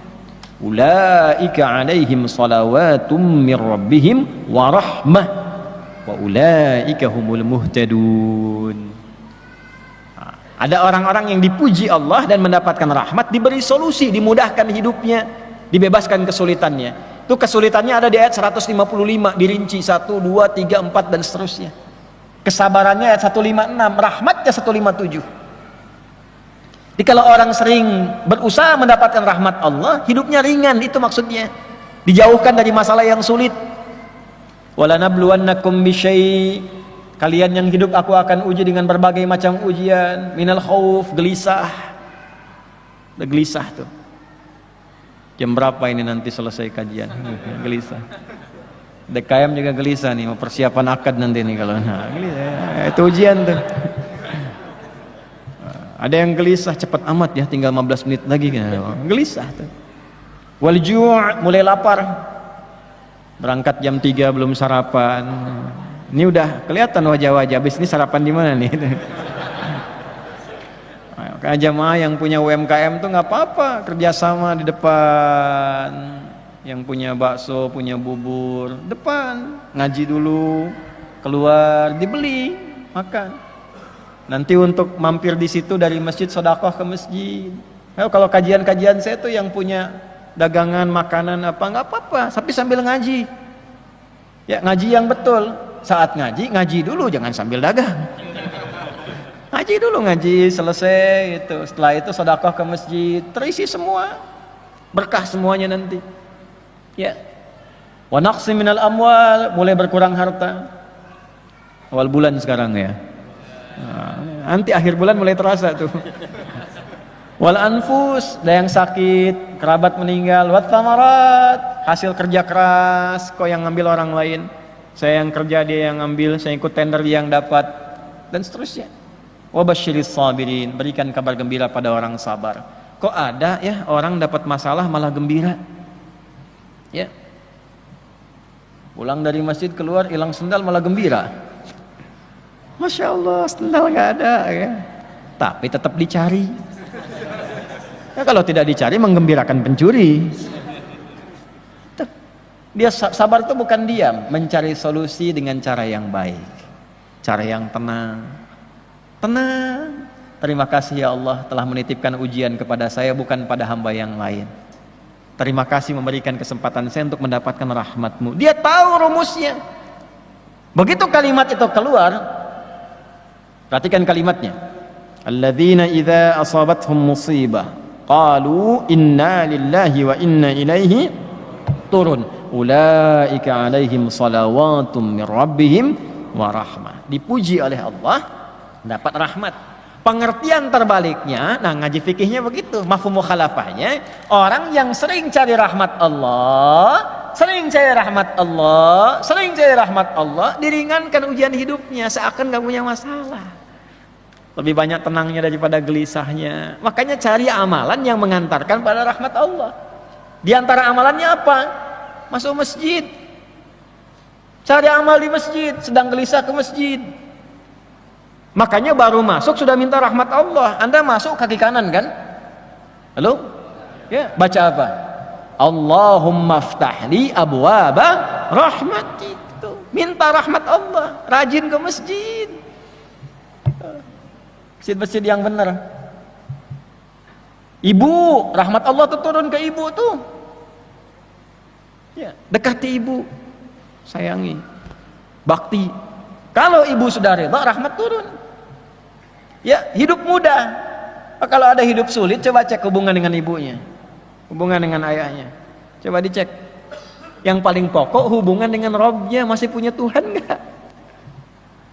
Ulaika alaihim salawatum mir rabbihim wa rahmah wa ulaika humul muhtadun. Ada orang-orang yang dipuji Allah dan mendapatkan rahmat, diberi solusi, dimudahkan hidupnya, dibebaskan kesulitannya. Itu kesulitannya ada di ayat 155, dirinci 1, 2, 3, 4 dan seterusnya. Kesabarannya ayat 156, rahmatnya 157. Jadi kalau orang sering berusaha mendapatkan rahmat Allah, hidupnya ringan, itu maksudnya. Dijauhkan dari masalah yang sulit. Walanabluwannakum bisyai', kalian yang hidup aku akan uji dengan berbagai macam ujian. Minal khauf, gelisah. Udah gelisah tuh. Jam berapa ini nanti selesai kajian? Gelisah. DKM juga gelisah nih, mau persiapan akad nanti nih kalau gelisah. Itu ujian tuh. Ada yang gelisah cepat amat ya, tinggal 15 menit lagi kan. Gelisah tuh. Wal ju', mulai lapar. Berangkat jam 3 belum sarapan. Ini udah kelihatan wajah-wajah. Habis ini sarapan di mana nih? Kayak jamaah yang punya UMKM tuh nggak apa-apa, kerjasama di depan. Yang punya bakso, punya bubur, depan, ngaji dulu, keluar, dibeli, makan. Nanti untuk mampir di situ dari masjid sedekah ke masjid. Kalau kajian-kajian saya tuh yang punya dagangan makanan apa nggak apa-apa, tapi sambil ngaji. Ya ngaji yang betul. Saat ngaji, ngaji dulu, jangan sambil dagang. Ngaji dulu, ngaji selesai itu. Setelah itu sedekah ke masjid, terisi semua, berkah semuanya nanti. Ya, wa naqsi minal amwal, mulai berkurang harta. Awal bulan sekarang ya. Nanti akhir bulan mulai terasa tuh. Wal anfus, ada yang sakit, kerabat meninggal. Wat thamarat, hasil kerja keras, kok yang ngambil orang lain. Saya yang kerja, dia yang ngambil, saya ikut tender, dia yang dapat, dan seterusnya. Wa basyiris sabirin, berikan kabar gembira pada orang sabar. Kok ada ya orang dapat masalah malah gembira? Ya, pulang dari masjid keluar hilang sendal malah gembira. Masya Allah, sendal nggak ada ya. Tapi tetap dicari. Ya, kalau tidak dicari menggembirakan pencuri. Dia sabar itu bukan diam, mencari solusi dengan cara yang baik, cara yang tenang. Tenang. Terima kasih ya Allah telah menitipkan ujian kepada saya, bukan pada hamba yang lain. Terima kasih memberikan kesempatan saya untuk mendapatkan rahmat-Mu. Dia tahu rumusnya. Begitu kalimat itu keluar, perhatikan kalimatnya. Alladzina idza asabathum musibah qalu inna lillahi wa inna ilaihi turun. Ulaika alaihim salawatum mir rabbihim wa rahmah. Dipuji oleh Allah, dapat rahmat. Pengertian terbaliknya, nah ngaji fikihnya begitu, mafhum mukhalafahnya, orang yang sering cari rahmat Allah, sering cari rahmat Allah, sering cari rahmat Allah, diringankan ujian hidupnya, seakan gak punya masalah. Lebih banyak tenangnya daripada gelisahnya. Makanya cari amalan yang mengantarkan pada rahmat Allah. Di antara amalannya apa? Masuk masjid. Cari amal di masjid, sedang gelisah ke masjid. Makanya baru masuk sudah minta rahmat Allah. Anda masuk kaki kanan kan? Halo? Ya, baca apa? Allahumma ftahli abwaba rahmatik. Minta rahmat Allah, rajin ke masjid. Masjid-masjid yang benar. Ibu, rahmat Allah tuh turun ke ibu tuh. Ya, dekati ibu, sayangi, bakti. Kalau ibu sudah reda, rahmat turun. Ya, hidup mudah. Kalau ada hidup sulit, coba cek hubungan dengan ibunya, hubungan dengan ayahnya. Coba dicek. Yang paling pokok hubungan dengan Robnya, masih punya Tuhan nggak?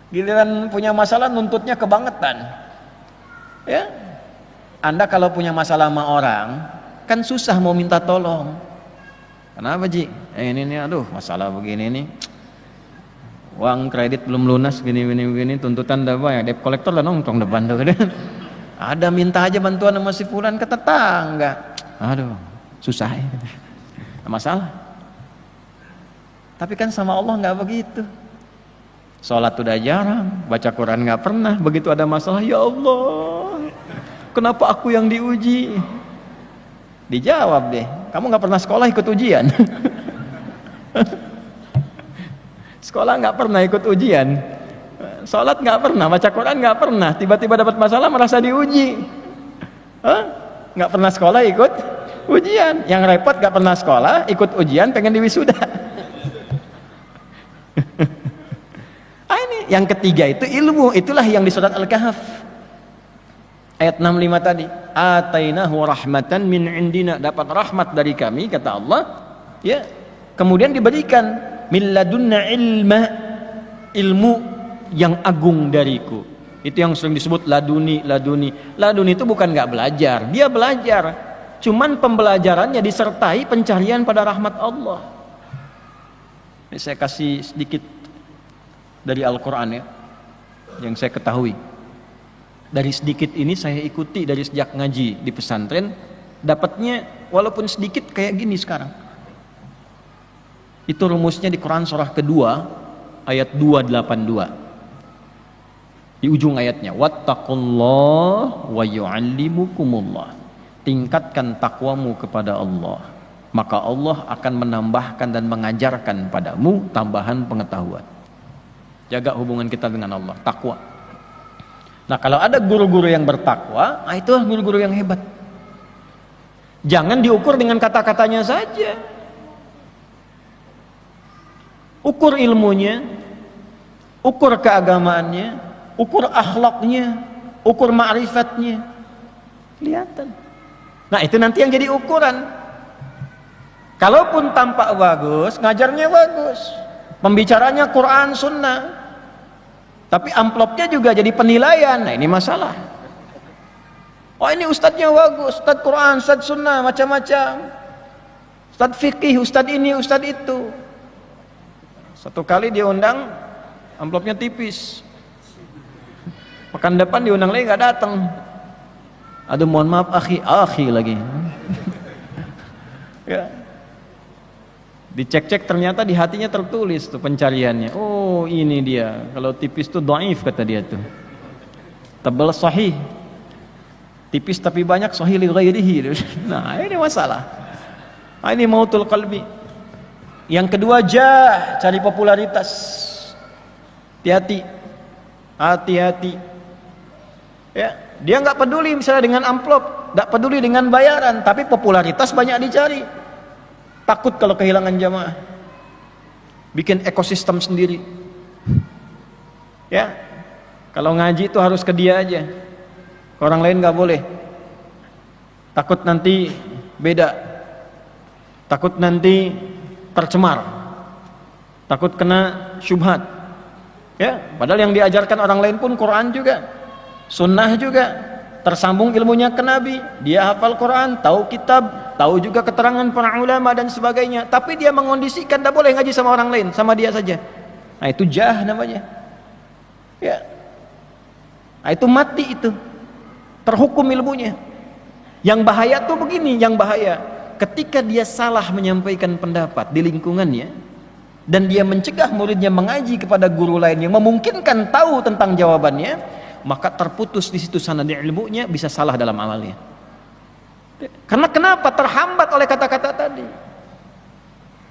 Giliran punya masalah nuntutnya kebangetan. Ya, Anda kalau punya masalah sama orang, kan susah mau minta tolong. Kenapa Ji? Ini nih, aduh masalah begini nih. Uang kredit belum lunas, gini, tuntutan dah banyak. Debt collector lah nongkrong depan tuh. Ada minta aja bantuan sama si fulan ke tetangga. Aduh, susah ya. Masalah. Tapi kan sama Allah nggak begitu. Sholat udah jarang, baca Quran nggak pernah. Begitu ada masalah, ya Allah, kenapa aku yang diuji? Dijawab deh, kamu nggak pernah sekolah ikut ujian. Sekolah nggak pernah ikut ujian, sholat nggak pernah, baca Quran nggak pernah. Tiba-tiba dapat masalah merasa diuji. Nggak pernah sekolah ikut ujian. Yang repot nggak pernah sekolah ikut ujian, pengen diwisuda. Ini yang ketiga itu ilmu. Itulah yang di surat Al-Kahf ayat 65 tadi, atainahu rahmatan min indina, dapat rahmat dari kami kata Allah, ya. Kemudian diberikan min ladunna ilma, ilmu yang agung dariku. Itu yang sering disebut laduni. Laduni itu bukan nggak belajar, dia belajar, cuman pembelajarannya disertai pencarian pada rahmat Allah. Ini saya kasih sedikit dari Al-Quran ya, yang saya ketahui. Dari sedikit ini saya ikuti dari sejak ngaji di pesantren, dapatnya walaupun sedikit kayak gini sekarang. Itu rumusnya di Quran surah kedua ayat 282. Di ujung ayatnya, wattaqullah wa yu'allimukumullah. Tingkatkan takwamu kepada Allah, maka Allah akan menambahkan dan mengajarkan padamu tambahan pengetahuan. Jaga hubungan kita dengan Allah, takwa. Nah, kalau ada guru-guru yang bertakwa, itulah guru-guru yang hebat. Jangan diukur dengan kata-katanya saja. Ukur ilmunya, ukur keagamaannya, ukur akhlaknya, ukur ma'rifatnya. Kelihatan. Nah, itu nanti yang jadi ukuran. Kalaupun tampak bagus, ngajarnya bagus, pembicaranya Quran Sunnah, tapi amplopnya juga jadi penilaian. Nah, ini masalah. Oh, ini ustadznya bagus, ustadz Quran, ustadz Sunnah, macam-macam, ustadz fikih, ustadz ini, ustadz itu. Satu kali diundang, amplopnya tipis. Pekan depan diundang lagi nggak datang. Aduh, mohon maaf akhi lagi. Ya. Dicek-cek ternyata di hatinya tertulis tuh pencariannya. Oh, ini dia. Kalau tipis tuh dhaif kata dia tuh. Tebal sahih. Tipis tapi banyak sahih li ghairihi. Nah, ini masalah. Nah, ini mautul qalbi. Yang kedua, cari popularitas. Hati-hati. Hati-hati. Ya, dia nggak peduli misalnya dengan amplop, nggak peduli dengan bayaran, tapi popularitas banyak dicari. Takut kalau kehilangan jamaah, bikin ekosistem sendiri. Ya, kalau ngaji itu harus ke dia aja, ke orang lain nggak boleh. Takut nanti beda, takut nanti tercemar, takut kena syubhat. Ya, padahal yang diajarkan orang lain pun Quran juga, Sunnah juga, tersambung ilmunya ke Nabi. Dia hafal Quran, tahu kitab, tahu juga keterangan para ulama dan sebagainya, tapi dia mengondisikan tidak boleh ngaji sama orang lain, sama dia saja. Nah, itu jah namanya. Ya. Nah, itu mati, itu terhukum ilmunya. Yang bahaya tuh begini, yang bahaya ketika dia salah menyampaikan pendapat di lingkungannya dan dia mencegah muridnya mengaji kepada guru lain yang memungkinkan tahu tentang jawabannya, maka terputus di situ sanad ilmunya, bisa salah dalam amalnya. Karena kenapa? Terhambat oleh kata-kata tadi.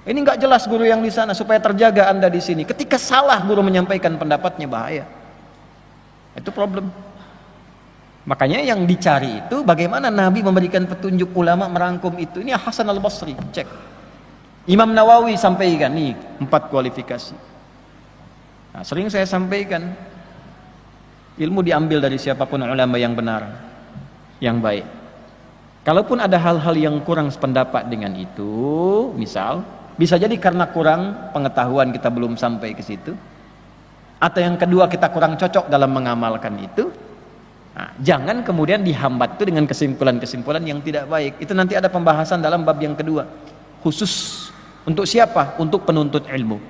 Ini nggak jelas guru yang di sana, supaya terjaga Anda di sini. Ketika salah guru menyampaikan pendapatnya, bahaya. Itu problem. Makanya yang dicari itu bagaimana Nabi memberikan petunjuk, ulama merangkum itu. Ini Hasan al-Basri, cek. Imam Nawawi sampaikan nih 4 kualifikasi. Nah, sering saya sampaikan, ilmu diambil dari siapapun ulama yang benar, yang baik. Kalaupun ada hal-hal yang kurang sependapat dengan itu, misal, bisa jadi karena kurang pengetahuan kita belum sampai ke situ, atau yang kedua kita kurang cocok dalam mengamalkan itu. Nah, jangan kemudian dihambat itu dengan kesimpulan-kesimpulan yang tidak baik. Itu nanti ada pembahasan dalam bab yang kedua, khusus untuk siapa? Untuk penuntut ilmu.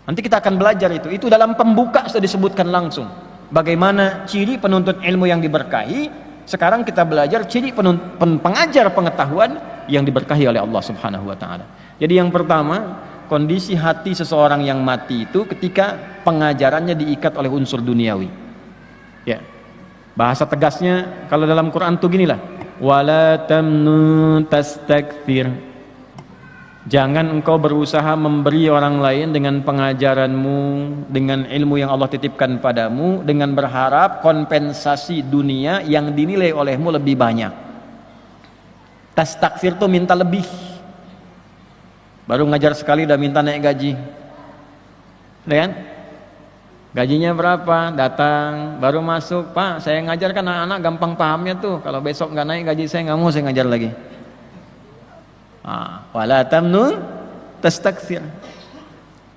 Nanti kita akan belajar itu. Itu dalam pembuka sudah disebutkan langsung bagaimana ciri penuntut ilmu yang diberkahi. Sekarang kita belajar ciri pengajar pengetahuan yang diberkahi oleh Allah Subhanahu wa taala. Jadi yang pertama, kondisi hati seseorang yang mati itu ketika pengajarannya diikat oleh unsur duniawi. Ya. Bahasa tegasnya kalau dalam Quran tuh ginilah, wala tamnun tastakthir. Jangan engkau berusaha memberi orang lain dengan pengajaranmu, dengan ilmu yang Allah titipkan padamu, dengan berharap kompensasi dunia yang dinilai olehmu lebih banyak. Tastakfir itu minta lebih. Baru ngajar sekali udah minta naik gaji. Kan? Gajinya berapa? Datang, baru masuk, Pak, saya ngajar kan anak-anak gampang pahamnya tuh. Kalau besok nggak naik gaji saya nggak mau saya ngajar lagi. Wala tamnun tastakthir.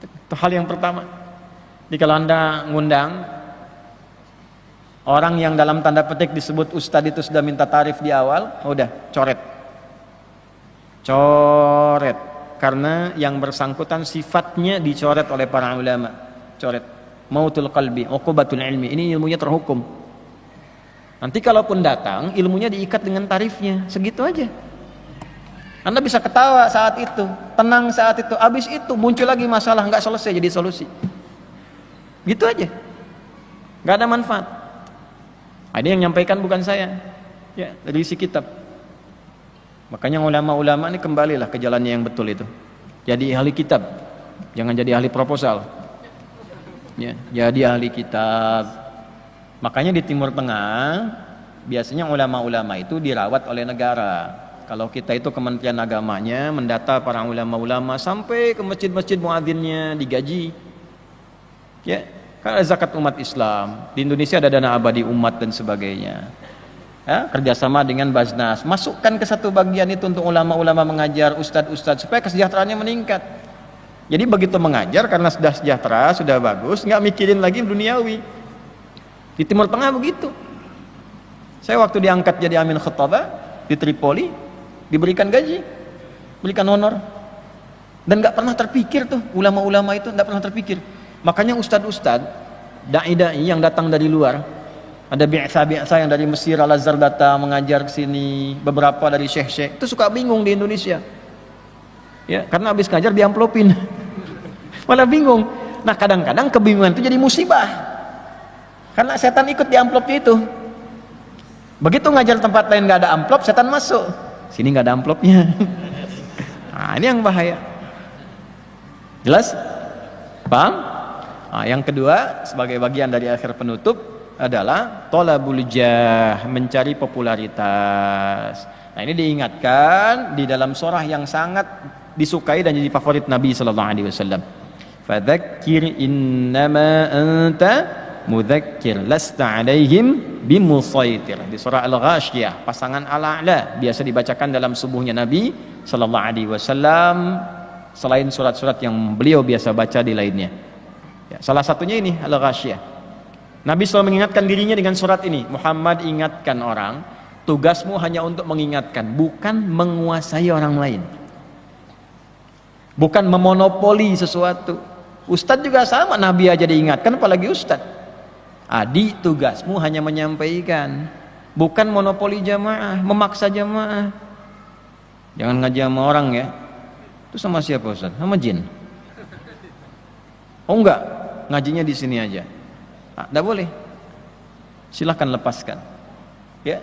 Itu hal yang pertama. Jadi kalau Anda ngundang orang yang dalam tanda petik disebut ustadz itu sudah minta tarif di awal, udah coret. Coret. Karena yang bersangkutan sifatnya dicoret oleh para ulama. Coret. Mautul qalbi, uqubatul ilmi. Ini ilmunya terhukum. Nanti kalaupun datang, ilmunya diikat dengan tarifnya, segitu aja. Anda bisa ketawa saat itu, tenang saat itu, habis itu muncul lagi masalah, nggak selesai jadi solusi. Gitu aja, nggak ada manfaat. Ada yang nyampaikan bukan saya, ya dari isi kitab. Makanya ulama-ulama ini kembalilah ke jalannya yang betul itu. Jadi ahli kitab, jangan jadi ahli proposal. Ya, jadi ahli kitab. Makanya di Timur Tengah biasanya ulama-ulama itu dirawat oleh negara. Kalau kita itu Kementerian Agamanya mendata para ulama-ulama sampai ke masjid-masjid muadzinnya digaji. Ya, karena zakat umat Islam. Di Indonesia ada dana abadi umat dan sebagainya. Ya, kerjasama dengan Basnas, masukkan ke satu bagian itu untuk ulama-ulama mengajar, ustadz-ustadz supaya kesejahteraannya meningkat. Jadi begitu mengajar karena sudah sejahtera, sudah bagus, nggak mikirin lagi duniawi. Di Timur Tengah begitu. Saya waktu diangkat jadi amin khutbah di Tripoli, diberikan gaji, berikan honor, dan nggak pernah terpikir tuh ulama-ulama itu nggak pernah terpikir. Makanya ustadz-ustadz, dai-dai yang datang dari luar, ada bi'sa yang dari Mesir, Al-Azhar datang mengajar ke sini, beberapa dari syekh-syekh itu suka bingung di Indonesia, ya karena habis ngajar diamplopin, malah bingung. Nah kadang-kadang kebingungan itu jadi musibah, karena setan ikut di amplopnya itu. Begitu ngajar tempat lain nggak ada amplop, setan masuk. Sini nggak ada amplopnya. Nah, ini yang bahaya. Jelas? Paham? Nah, yang kedua sebagai bagian dari akhir penutup adalah thalabul jah, mencari popularitas. Nah, ini diingatkan di dalam surah yang sangat disukai dan jadi favorit Nabi sallallahu alaihi wasallam. Fadzakir innama anta mudzakir lasta alaihim bimusaitir. Di surah Al-Ghasyiyah pasangan Al-A'la biasa dibacakan dalam subuhnya Nabi sallallahu alaihi wasallam selain surat-surat yang beliau biasa baca di lainnya. Ya, salah satunya ini Al-Ghasyiyah. Nabi selalu mengingatkan dirinya dengan surat ini. Muhammad, ingatkan orang, tugasmu hanya untuk mengingatkan, bukan menguasai orang lain. Bukan memonopoli sesuatu. Ustadz juga sama, Nabi aja diingatkan apalagi ustadz. Adi, tugasmu hanya menyampaikan, bukan monopoli jamaah, memaksa jamaah. Jangan ngaji sama orang ya. Itu sama siapa Ustaz? Sama jin. Oh enggak, ngajinya di sini aja. Enggak boleh. Silahkan lepaskan. Ya.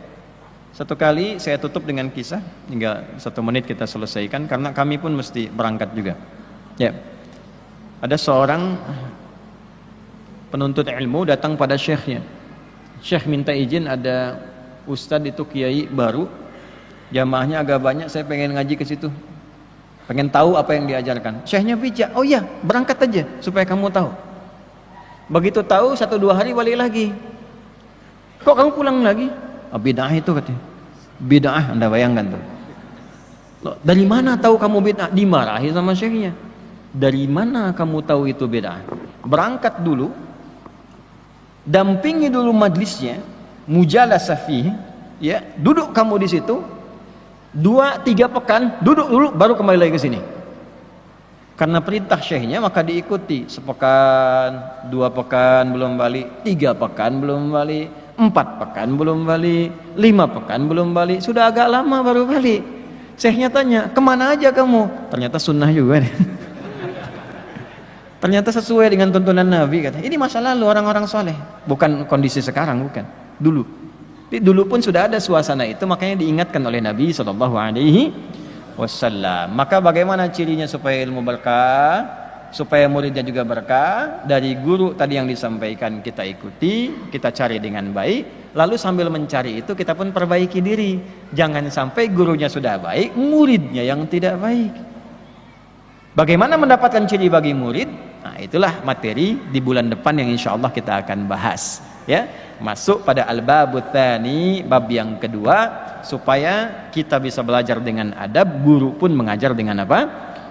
Satu kali saya tutup dengan kisah, hingga 1 menit kita selesaikan karena kami pun mesti berangkat juga. Ya, ada seorang penuntut ilmu datang pada syekhnya. Syekh minta izin, ada ustadz itu kiai baru, jamaahnya agak banyak, saya pengen ngaji ke situ, pengen tahu apa yang diajarkan. Syekhnya bijak, oh iya berangkat aja supaya kamu tahu. Begitu tahu 1-2 hari balik lagi. Kok kamu pulang lagi? Oh, bid'ah itu katanya. Bid'ah, Anda bayangkan tuh. Loh, dari mana tahu kamu bid'ah? Dimarahi sama syekhnya. Dari mana kamu tahu itu bid'ah? Berangkat dulu, dampingi dulu majlisnya, mujalasah fihi, ya, duduk kamu di situ 2-3 pekan, duduk dulu baru kembali lagi ke sini. Karena perintah syekhnya maka diikuti. 1 pekan, 2 pekan belum balik, 3 pekan belum balik, 4 pekan belum balik, 5 pekan belum balik, sudah agak lama baru balik. Syekhnya tanya, kemana aja kamu? Ternyata sunnah juga nih. Ternyata sesuai dengan tuntunan Nabi, kata. Ini masa lalu orang-orang soleh, bukan kondisi sekarang, bukan. Dulu. Dulu pun sudah ada suasana itu, makanya diingatkan oleh Nabi SAW. Maka bagaimana cirinya supaya ilmu berkah, supaya muridnya juga berkah? Dari guru tadi yang disampaikan kita ikuti, kita cari dengan baik, lalu sambil mencari itu kita pun perbaiki diri. Jangan sampai gurunya sudah baik, muridnya yang tidak baik. Bagaimana mendapatkan ciri bagi murid? Nah, itulah materi di bulan depan yang insya Allah kita akan bahas. Ya, masuk pada al-babut tsani, bab yang kedua, supaya kita bisa belajar dengan adab, guru pun mengajar dengan apa?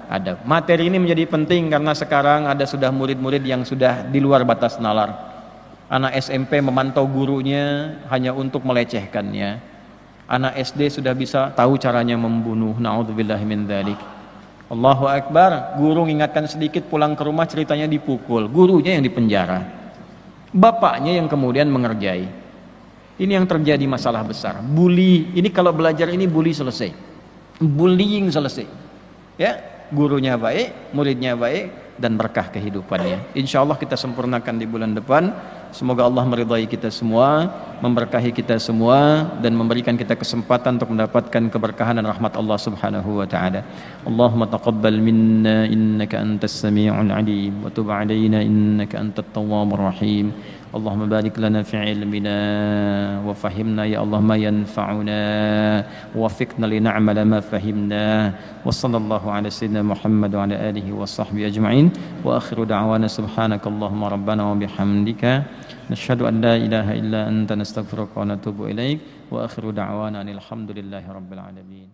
Adab. Materi ini menjadi penting karena sekarang ada sudah murid-murid yang sudah di luar batas nalar. Anak SMP memantau gurunya hanya untuk melecehkannya. Anak SD sudah bisa tahu caranya membunuh. Na'udzubillahi min dzalik. Allahu Akbar, guru mengingatkan sedikit, pulang ke rumah ceritanya dipukul, gurunya yang dipenjara, bapaknya yang kemudian mengerjai. Ini yang terjadi masalah besar. Bully, ini kalau belajar ini bully selesai, bullying selesai. Ya, gurunya baik, muridnya baik, dan berkah kehidupannya. Insya Allah kita sempurnakan di bulan depan. Semoga Allah meridai kita semua, memberkahi kita semua, dan memberikan kita kesempatan untuk mendapatkan keberkahan dan rahmat Allah Subhanahu wa taala. Allahumma taqabbal minna innaka antas sami'ul 'alim wa tub 'alaina innaka antat tawwabur rahim. Allahumma barik lana fi ilmina wa fahimna ya Allah ma yanfa'una wa wafiqna li na'mala ma fahimna. Wa sallallahu ala sayyidina Muhammad wa ala alihi wa sahbihi ajma'in. Wa akhiru da'wana subhanakallahumma rabbana wa bihamdika nashhadu an la ilaha illa anta nastaghfiruka wa natubu ilaik. Wa akhiru da'wana alhamdulillahi rabbil alamin.